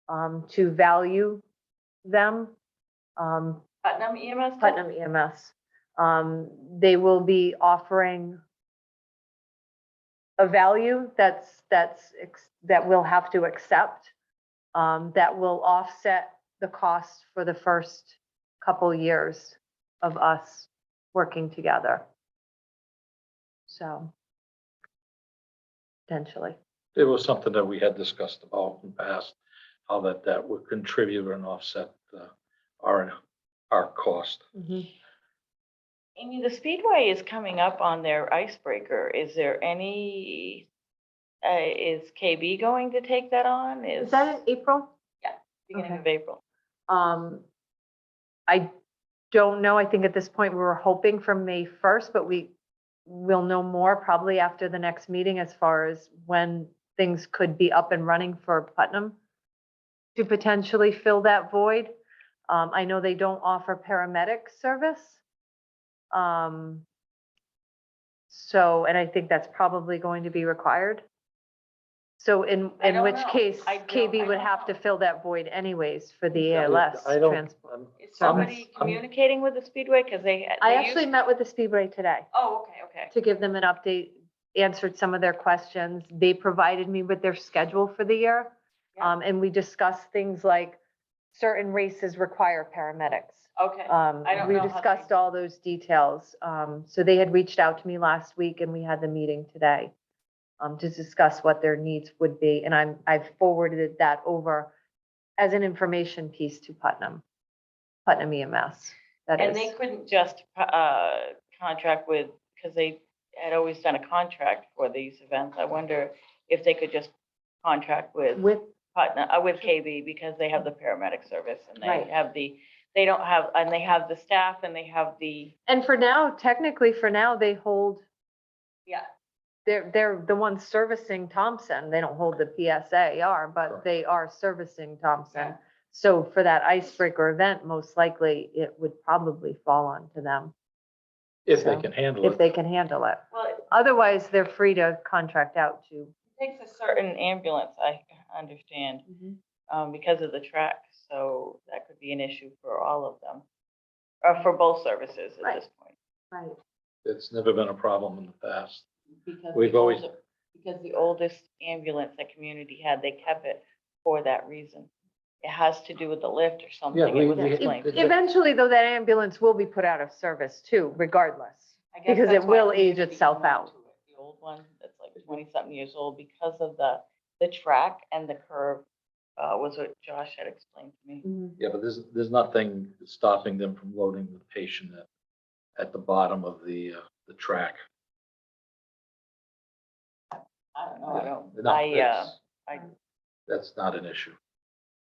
to value them. Putnam EMS? Putnam EMS. They will be offering a value that we'll have to accept, that will offset the cost for the first couple years of us working together. So, potentially. It was something that we had discussed about in the past, how that would contribute and offset our cost. Mhm. Amy, the Speedway is coming up on their icebreaker. Is there any, is KB going to take that on? Is that in April? Beginning okay. of April? I don't know. I think at this point, we were hoping for May 1st, but we will know more probably after the next meeting as far as when things could be up and running for Putnam to potentially fill that void. I know they don't offer paramedic service. So, and I think that's probably going to be required. So in don't which know. case, I KB would don't have to know. fill that void anyways for the Yeah, ALS I don't- transport. Is somebody I'm- communicating with the Speedway? Because I they actually used- met with the Speedway today Oh, okay. to give them an update, answered some of their questions. They provided me with their schedule for the year. Yeah. And we discussed things like certain races require paramedics. Okay. I don't We know how discussed they- all those details. So they had reached out to me last week and we had the meeting today to discuss what their needs would be. And I've forwarded that over as an information piece to Putnam EMS. That And they is, couldn't just contract with, because they had always done a contract for these events. I wonder if they could just contract with with, Putnam, with KB, because they have the paramedic service and Right. they have they don't have, and they have the staff and they have and for now, technically for now, they hold, yeah. they're the ones servicing Thompson. They don't hold the PSAR, but Correct. they are servicing Thompson. Yeah. So for that icebreaker event, most likely it would probably fall onto them If they So, can handle if it. they can handle it. Well, it Otherwise, they're free to contract out to. takes a certain ambulance, I understand, because of the track. So that could be an issue for all of them, or for both services at Right. this point. Right. It's never been a problem in the past. Because We've always- because the oldest ambulance the community had, they kept it for that reason. It has to do with the lift or something. Yeah, It was we- explained. it- Eventually, though, that ambulance will be put out of service too, regardless. I guess because it that's why will age community itself hung on out. to it, The old one, that's like 20-something years old, because of the track and the curve, was what Josh had explained to me. Yeah, but there's nothing stopping them from loading the patient at the bottom of the track. I don't know, I don't, No, I it's- that's not an issue.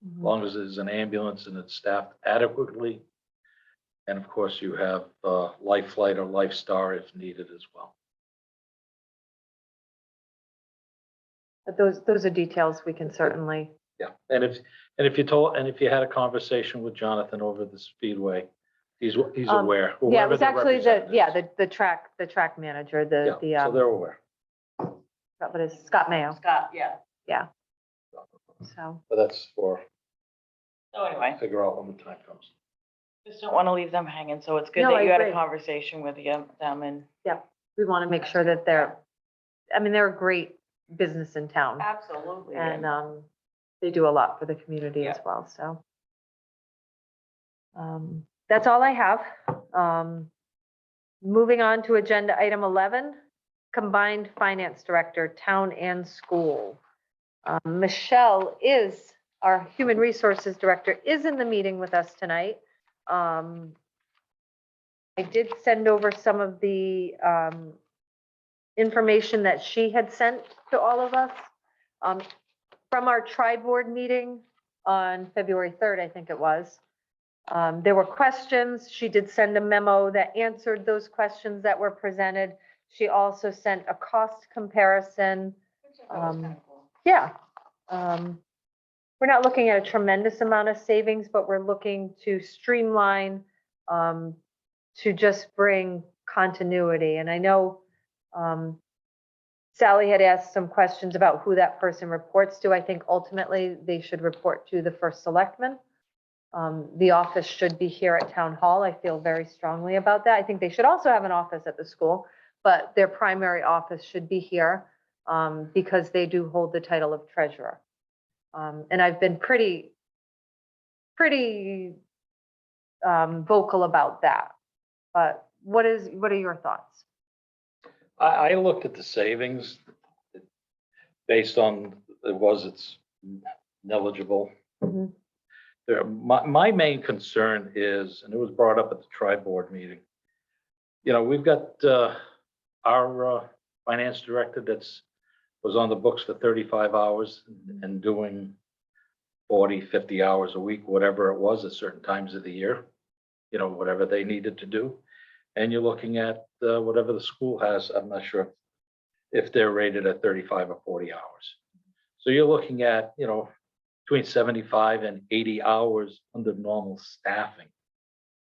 As Mhm. long as there's an ambulance and it's staffed adequately. And of course, you have Life Flight or Life Star if needed as well. But those are details we can certainly, Yeah, and if you had a conversation with Jonathan over the Speedway, he's aware. yeah, it whoever was the actually representative is. the track manager, Yeah, so they're aware. what is Scott Mayo, Scott, yeah. so. But that's for, So anyway, figure out when the time comes. just don't want to leave them hanging. So it's good No, that I you had a agree. conversation with them and. We want to make sure that they're a great business in town. Absolutely. And they do a lot for the community as Yeah. well, so. That's all I have. Moving on to agenda item 11, combined finance director, town and school. Michelle is, our human resources director, is in the meeting with us tonight. I did send over some of the information that she had sent to all of us from our tri-board meeting on February 3rd, I think it was. There were questions. She did send a memo that answered those questions that were presented. She also sent a cost comparison. Yeah. We're not looking at a tremendous amount of savings, but we're looking to streamline, to just bring continuity. And I know Sally had asked some questions about who that person reports to. I think ultimately they should report to the first selectman. The office should be here at Town Hall. I feel very strongly about that. I think they should also have an office at the school, but their primary office should be here because they do hold the title of treasurer. And I've been pretty vocal about that. But what are your thoughts? I looked at the savings based on, it's negligible. Mhm. My main concern is, and it was brought up at the tri-board meeting, we've got our finance director was on the books for 35 hours and doing 40, 50 hours a week, whatever it was at certain times of the year, whatever they needed to do. And you're looking at whatever the school has. I'm not sure if they're rated at 35 or 40 hours. So you're looking at, between 75 and 80 hours under normal staffing.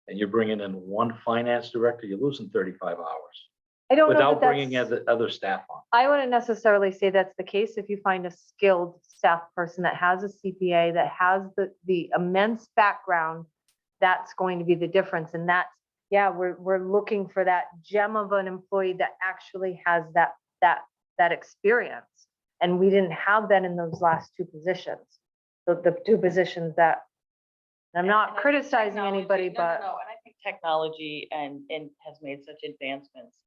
And you're bringing in one finance director, you're losing 35 hours I don't know without that bringing that's, other staff on. I wouldn't necessarily say that's the case. If you find a skilled staff person that has a CPA, that has the immense background, that's going to be the difference. And that's, yeah, we're looking for that gem of an employee that actually has that experience. And we didn't have that in those last two positions. The two positions that, and I'm not criticizing anybody, but. No, and I think technology and has made such advancements.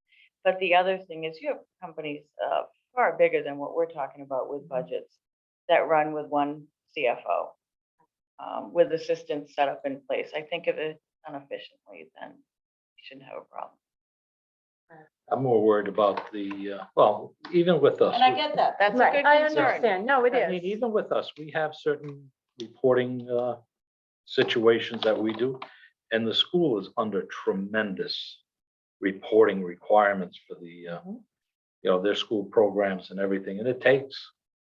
But the other thing is you have companies far bigger than what we're talking about with budgets that run with one CFO, with assistants set up in place. I think if it's done efficiently, then you shouldn't have a problem. I'm more worried about well, even with us. And I get that. That's a Right, good I concern. understand. No, it I mean, is. even with us, we have certain reporting situations that we do. And the school is under tremendous reporting requirements for their school programs and everything. And it takes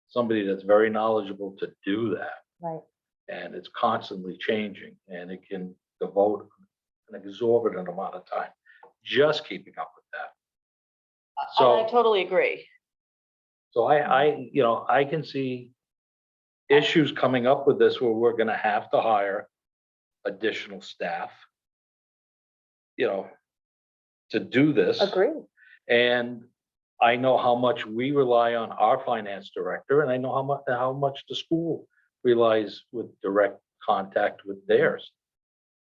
somebody that's very knowledgeable to do that. Right. And it's constantly changing, and it can devote an exorbitant amount of time just keeping up with that. And I totally agree. So I can see issues coming up with this where we're gonna have to hire additional staff, to do this. Agreed. And I know how much we rely on our finance director, and I know how much the school relies with direct contact with theirs.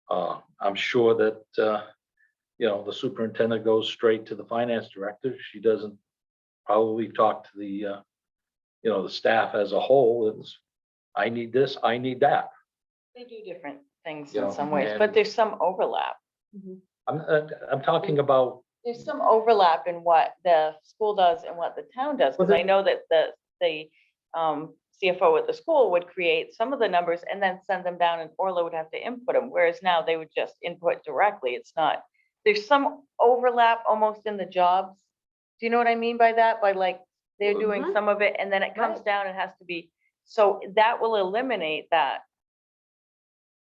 I'm sure that, the superintendent goes straight to the finance director. She doesn't probably talk to the staff as a whole. It's, I need this, I need that. They do different things You in know, some ways, and- but there's some overlap. I'm talking about, There's some overlap in what the school does and what the town does, because I know that the CFO at the school would create some of the numbers and then send them down and Orla would have to input them, whereas now they would just input directly. It's not, there's some overlap almost in the jobs. Do you know what I mean by that? By like, they're doing Mhm. some of it and then it comes Right. down and has to be, so that will eliminate that.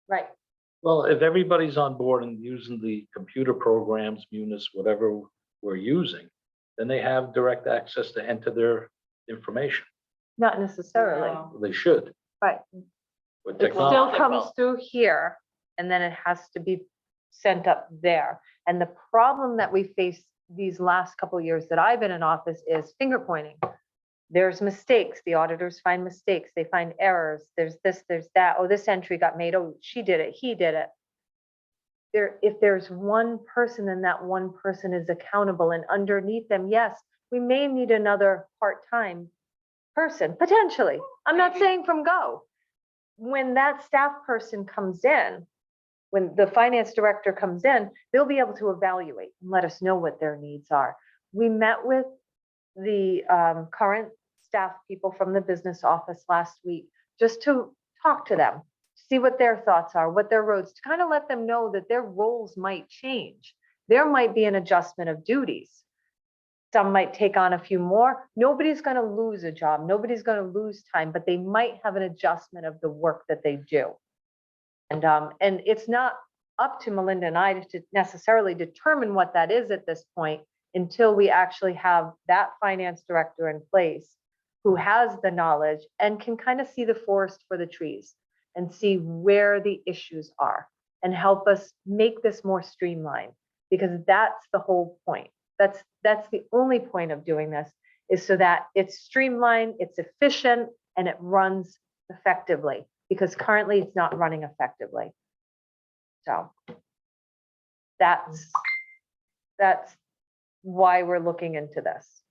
Right. Well, if everybody's on board and using the computer programs, Munis, whatever we're using, then they have direct access to enter their information. Not necessarily, No. They should. right. With It technology. still comes through here and then it has to be sent up there. And the problem that we face these last couple of years that I've been in office is finger pointing. There's mistakes. The auditors find mistakes. They find errors. There's this, there's that. Oh, this entry got made. Oh, she did it. He did it. If there's one person, then that one person is accountable, and underneath them, yes, we may need another part-time person, potentially. I'm not saying from go. When that staff person comes in, when the finance director comes in, they'll be able to evaluate and let us know what their needs are. We met with the current staff people from the business office last week, just to talk to them, see what their thoughts are, what their roads, to kind of let them know that their roles might change. There might be an adjustment of duties. Some might take on a few more. Nobody's going to lose a job. Nobody's going to lose time, but they might have an adjustment of the work that they do. And it's not up to Melinda and I to necessarily determine what that is at this point until we actually have that finance director in place who has the knowledge and can kind of see the forest for the trees and see where the issues are and help us make this more streamlined, because that's the whole point. That's the only point of doing this, is so that it's streamlined, it's efficient, and it runs effectively, because currently it's not running effectively. So that's why we're looking into this.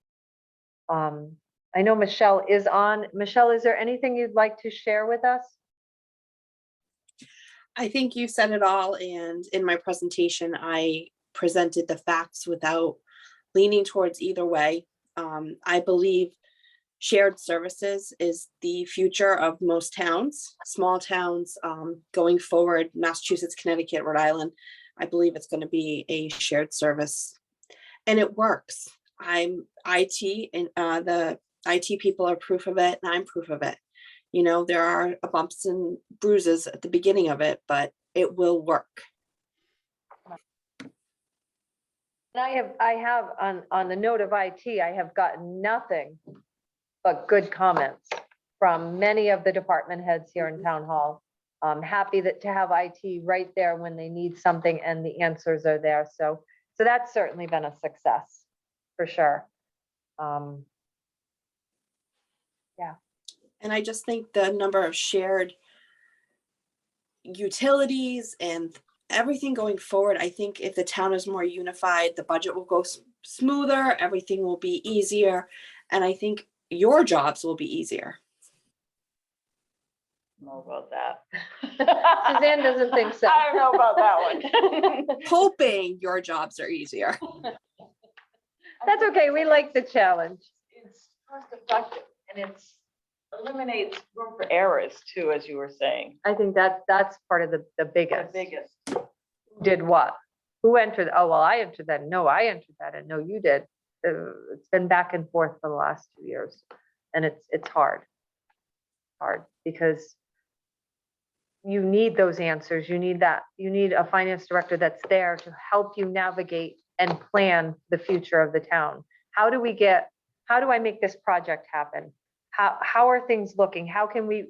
I know Michelle is on. Michelle, is there anything you'd like to share with us? I think you said it all, and in my presentation, I presented the facts without leaning towards either way. I believe shared services is the future of most towns, small towns, going forward, Massachusetts, Connecticut, Rhode Island. I believe it's going to be a shared service, and it works. I'm IT, and the IT people are proof of it, and I'm proof of it. You know, there are bumps and bruises at the beginning of it, but it will work. And I have on the note of IT, I have gotten nothing but good comments from many of the department heads here in town hall. I'm happy to have IT right there when they need something and the answers are there. So that's certainly been a success, for sure. And I just think the number of shared utilities and everything going forward, I think if the town is more unified, the budget will go smoother, everything will be easier, and I think your jobs will be easier. I don't know about that. Suzanne doesn't think so. I don't know about that one. Hoping your jobs are easier. That's okay. We like the challenge. It's cost effective and it's eliminates room for errors too, as you were saying. I think that's part of the The biggest. biggest. Did what? Who entered? Oh, well, I entered that. No, I entered that. And no, you did. It's been back and forth for the last 2 years. And it's hard. Hard because you need those answers. You need a finance director that's there to help you navigate and plan the future of the town. How do I make this project happen? How are things looking? How can we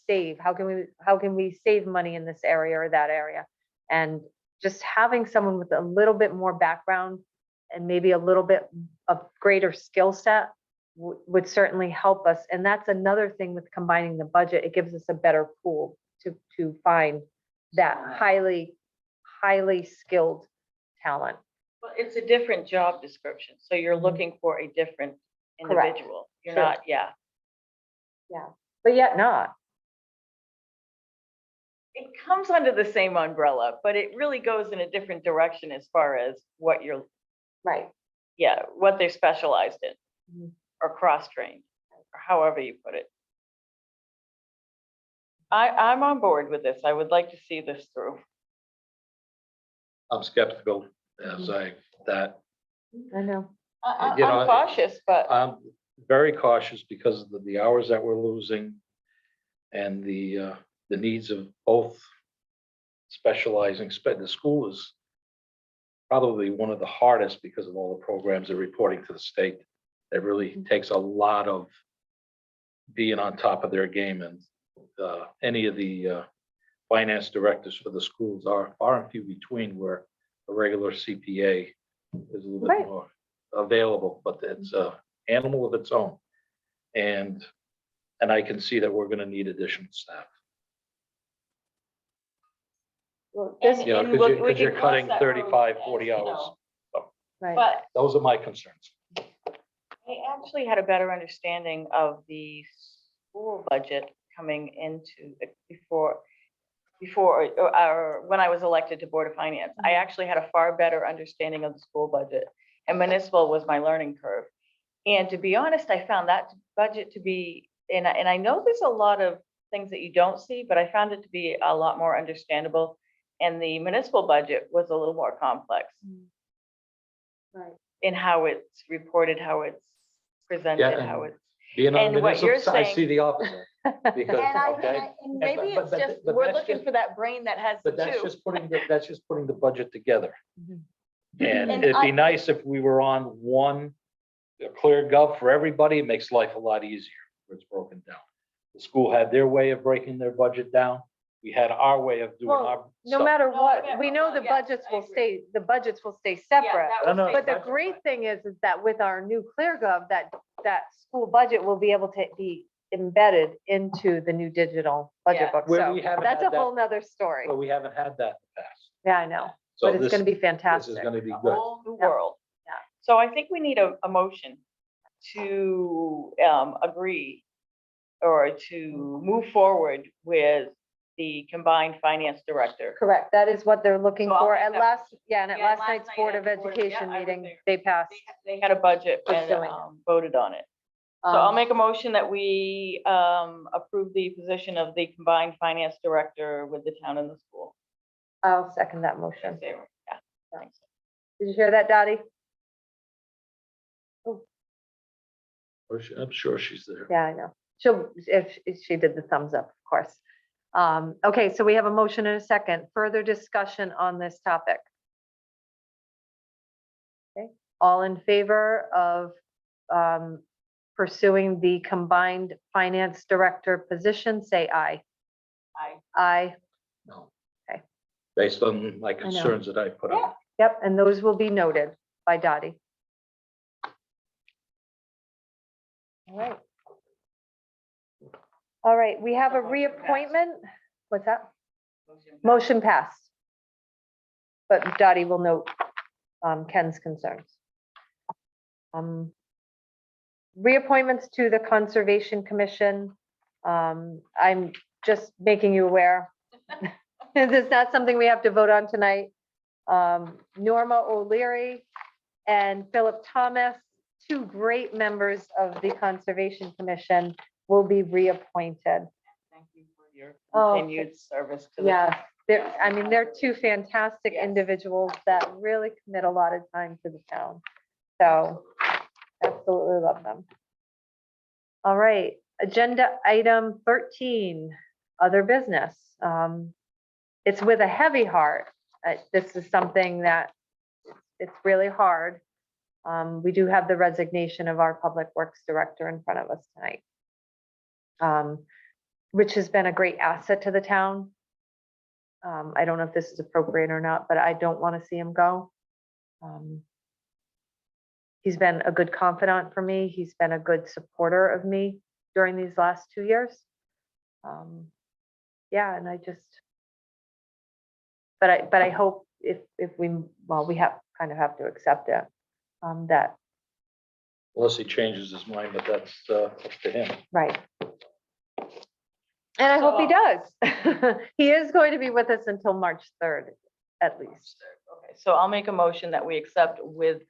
save? How can we save money in this area or that area? And just having someone with a little bit more background and maybe a little bit of greater skill set would certainly help us. And that's another thing with combining the budget. It gives us a better pool to find that highly skilled talent. Well, it's a different job description. So you're looking for a different Correct. individual. You're True. not, yeah. But yet not. It comes under the same umbrella, but it really goes in a different direction as far as what you're, Right. what they're specialized in Mhm. or cross-trained, or however you put it. I'm on board with this. I would like to see this through. I'm skeptical as that. I know. You know, I'm cautious, but I'm very cautious because of the hours that we're losing and the needs of both specializing. The school is probably one of the hardest because of all the programs they're reporting to the state. It really takes a lot of being on top of their game, and any of the finance directors for the schools are far and few between where a regular CPA is a little Right. bit more available, but it's a animal of its own. And I can see that we're gonna need additional staff. Well, this, And- You know, and because we you're can cutting cross that road 35, as, 40 you hours. know. right. But Those are my concerns. I actually had a better understanding of the school budget coming into before, or when I was elected to Board of Finance. I actually had a far better understanding of the school budget, and municipal was my learning curve. And to be honest, I found that budget to be, and I know there's a lot of things that you don't see, but I found it to be a lot more understandable. And the municipal budget was a little more complex Right. in how it's reported, how it's presented, and how it's. Being on And the what you're municipal side, I saying- see the opposite. Because, okay. And maybe but- it's but- just, but we're that's looking just- for that brain that has the But that's two. just putting the budget together. Mhm. And And it'd be I- nice if we were on one, a clear gov for everybody. It makes life a lot easier where it's broken down. The school had their way of breaking their budget down. We had our way of doing Well, our No stuff. matter No, what, yeah, we know the yeah, budgets I will agree. stay Yeah, separate. that I don't was know. But the my- great thing is that with our new ClearGov, that school budget will be able to be embedded into the new digital budget Yeah. book. Where So we haven't that's a had that- whole nother story. But we haven't had that in the past. Yeah, I know, So but it's this, gonna be this is fantastic. gonna be A good. whole new Yeah. world. Yeah. So I think we need a motion to agree or to move forward with the combined finance director. Correct, that is what they're looking So I'll for. make At that last, yeah, and at Yeah, last last night's night Board at of the Board- yeah, Education I was meeting, there. they passed. They had a budget and Pursuing it. voted on it. So I'll Um, make a motion that we approve the position of the combined finance director with the town and the school. I'll second that In motion. favor. Yeah, thanks. Did you hear that, Dottie? I'm sure she's there. Yeah, I know. If she did the thumbs up, of course. Okay, so we have a motion and a second. Further discussion on this topic? Okay, all in favor of pursuing the combined finance director position, say aye. Aye. Aye, No. Okay. Based on my concerns that I put out. yep, and those will be noted by Dottie. All right. All right, we have a So motion passed. reappointment. What's that? Motion passed. But Dottie will note Ken's concerns. Reappointments to the Conservation Commission. I'm just making you aware. This is not something we have to vote on tonight. Norma O'Leary and Philip Thomas, two great members of the Conservation Commission, will be reappointed. Thank you for your Oh, continued service to the. Yes, they're two fantastic Yes. individuals that really commit a lot of time to the town. So absolutely love them. All right, agenda item 13, other business. It's with a heavy heart. This is something that it's really hard. We do have the resignation of our Public Works Director in front of us tonight. Rich has been a great asset to the town. I don't know if this is appropriate or not, but I don't want to see him go. He's been a good confidant for me. He's been a good supporter of me during these last 2 years. Yeah, and I just, but I hope if we, well, we kind of have to accept it, that, Unless he changes his mind, but that's up to him. right. And I hope he does. He is going to be with us until March 3rd, at least. Okay, so I'll make a motion that we accept with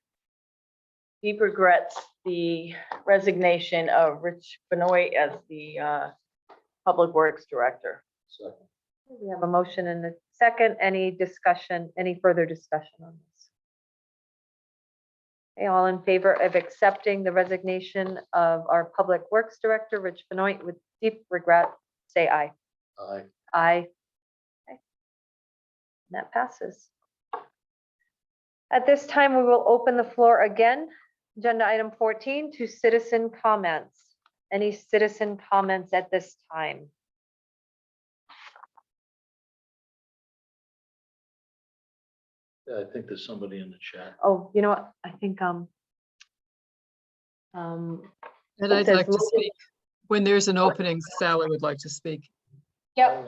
deep regrets the resignation of Rich Benoit as the Public Works Director. Second. We have a motion and a second. Any discussion, any further discussion on this? Okay, all in favor of accepting the resignation of our Public Works Director, Rich Benoit, with deep regret, say aye. Aye. Aye. Okay. That passes. At this time, we will open the floor again. Agenda item 14 to citizen comments. Any citizen comments at this time? Yeah, I think there's somebody in the chat. Oh, you know what? I think, And it I'd says like to Logan- speak. When there's an opening, Sally would like to speak. Yep.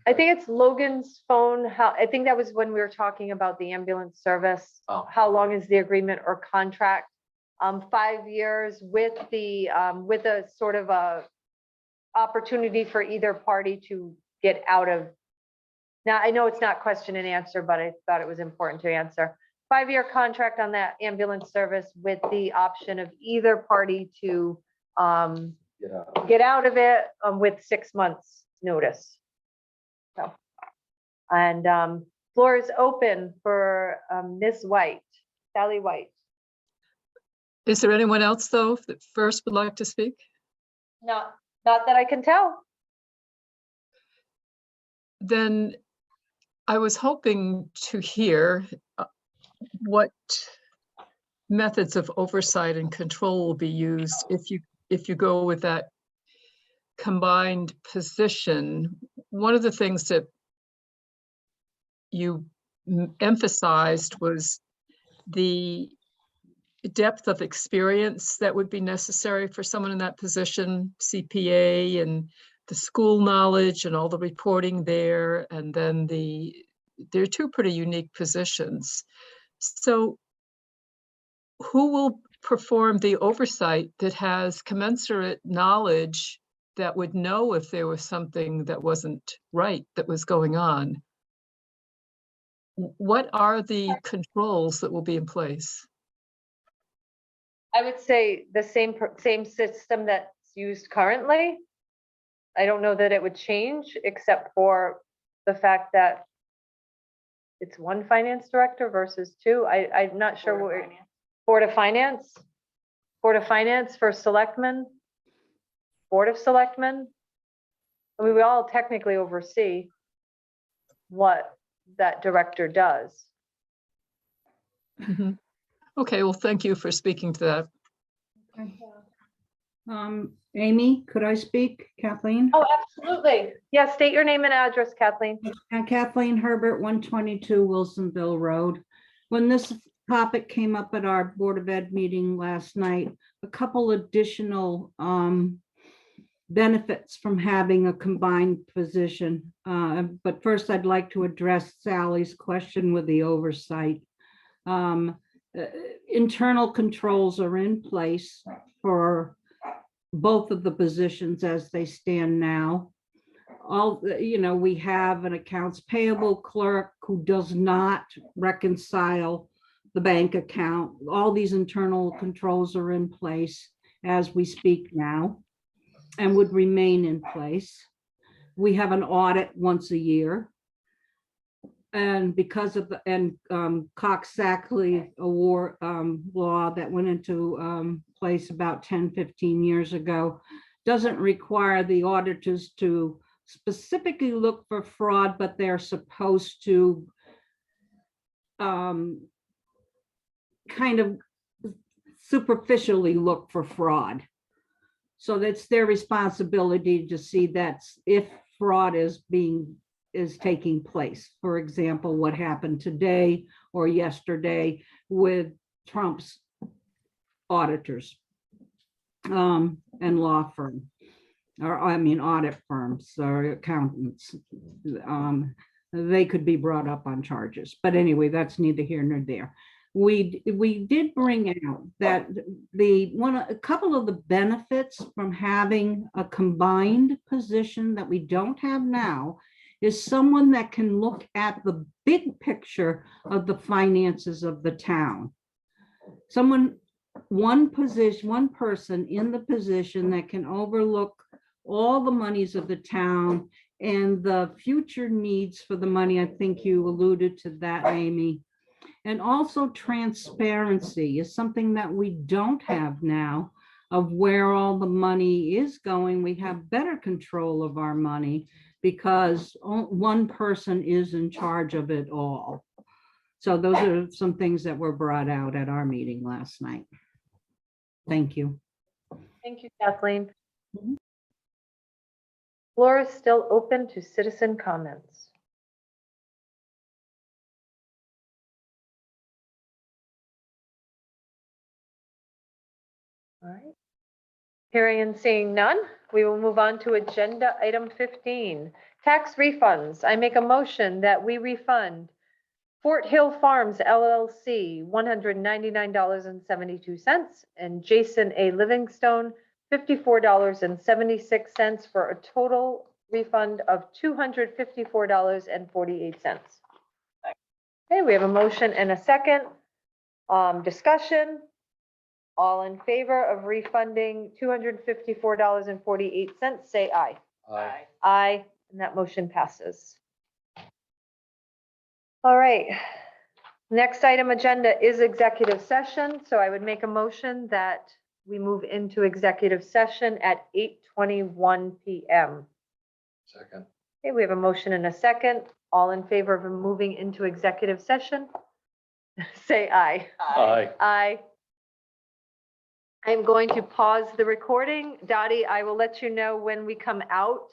I think it's Logan's phone. I think that was when we were talking about the ambulance service. Oh. How long is the agreement or contract? 5 years with with a sort of a opportunity for either party to get out of. Now, I know it's not question and answer, but I thought it was important to answer. 5-year contract on that ambulance service with the option of either party to Yeah. get out of it with 6 months notice. So, and floor is open for Ms. White, Sally White. Is there anyone else, though, that first would like to speak? Not that I can tell. Then I was hoping to hear what methods of oversight and control will be used if you go with that combined position. One of the things that you emphasized was the depth of experience that would be necessary for someone in that position, CPA and the school knowledge and all the reporting there. And then they're two pretty unique positions. So who will perform the oversight that has commensurate knowledge that would know if there was something that wasn't right that was going on? What are the controls that will be in place? I would say the same system that's used currently. I don't know that it would change, except for the fact that it's one finance director versus two. I'm not sure what. Board of Finance for Selectmen, Board of Selectmen. I mean, we all technically oversee what that director does. Mhm. Okay, well, thank you for speaking to that. Amy, could I speak? Kathleen? Oh, absolutely. Yeah, state your name and address, Kathleen. Kathleen Herbert, 122 Wilsonville Road. When this topic came up at our Board of Ed meeting last night, a couple additional benefits from having a combined position. But first, I'd like to address Sally's question with the oversight. Internal controls are in place for both of the positions as they stand now. We have an accounts payable clerk who does not reconcile the bank account. All these internal controls are in place as we speak now and would remain in place. We have an audit once a year. And because of the Cox-Sackley award law that went into place about 10, 15 years ago, doesn't require the auditors to specifically look for fraud, but they're supposed to kind of superficially look for fraud. So that's their responsibility to see that if fraud is taking place. For example, what happened today or yesterday with Trump's auditors and law firm, audit firms or accountants. They could be brought up on charges. But anyway, that's neither here nor there. We did bring out that a couple of the benefits from having a combined position that we don't have now is someone that can look at the big picture of the finances of the town. One person in the position that can overlook all the monies of the town and the future needs for the money. I think you alluded to that, Amy. And also transparency is something that we don't have now, of where all the money is going. We have better control of our money because one person is in charge of it all. So those are some things that were brought out at our meeting last night. Thank you. Thank you, Kathleen. Mhm. Floor is still open to citizen comments. All right. Hearing and seeing none, we will move on to agenda item 15, tax refunds. I make a motion that we refund Fort Hill Farms LLC, $199.72, and Jason A. Livingstone, $54.76, for a total refund of $254.48. Okay, we have a motion and a second. Discussion. All in favor of refunding $254.48, say aye. Aye. Aye, and that motion passes. All right. Next item agenda is executive session. So I would make a motion that we move into executive session at 8:21 PM. Second. Okay, we have a motion and a second. All in favor of moving into executive session? Say aye. Aye. Aye. I'm going to pause the recording. Dottie, I will let you know when we come out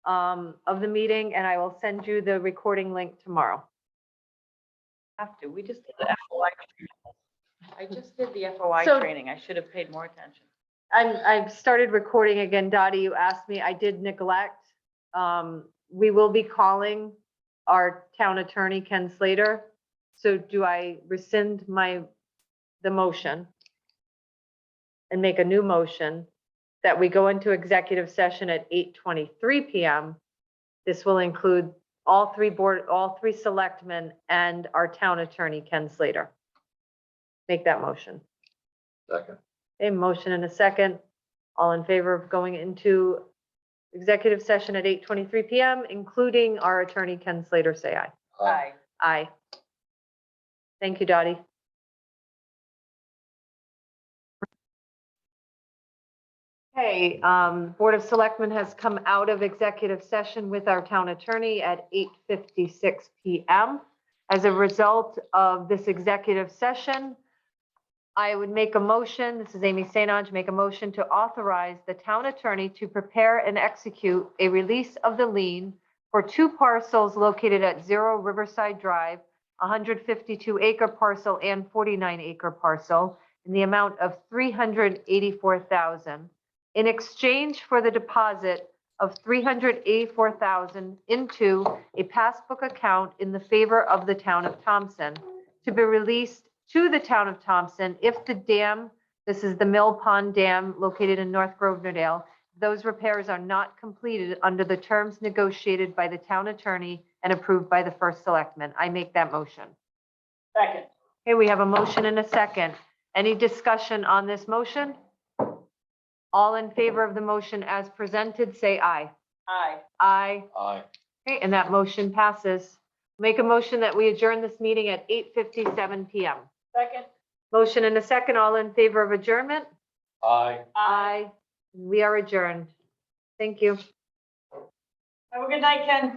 of the meeting, and I will send you the recording link tomorrow. Have to. We just did the FOI training. I just did the FOI So- training. I should have paid more attention. I've started recording again. Dottie, you asked me, I did neglect. We will be calling our town attorney, Ken Slater. So do I rescind the motion and make a new motion that we go into executive session at 8:23 PM? This will include all three selectmen and our town attorney, Ken Slater. Make that motion. Second. A motion and a second. All in favor of going into executive session at 8:23 PM, including our attorney, Ken Slater, say aye. Aye. Aye. Thank you, Dottie. Okay, Board of Selectmen has come out of executive session with our town attorney at 8:56 PM. As a result of this executive session, I would make a motion, this is Amy St. Ange, make a motion to authorize the town attorney to prepare and execute a release of the lien for two parcels located at 0 Riverside Drive, 152-acre parcel and 49-acre parcel, in the amount of $384,000 in exchange for the deposit of $384,000 into a passbook account in the favor of the town of Thompson, to be released to the town of Thompson if the dam, this is the Mill Pond Dam located in North Grovenordale, those repairs are not completed under the terms negotiated by the town attorney and approved by the first selectman. I make that motion. Second. Okay, we have a motion and a second. Any discussion on this motion? All in favor of the motion as presented, say aye. Aye. Aye. Aye. Okay, and that motion passes. Make a motion that we adjourn this meeting at 8:57 PM. Second. Motion and a second. All in favor of adjournment? Aye. Aye. We are adjourned. Thank you. Have a good night, Ken.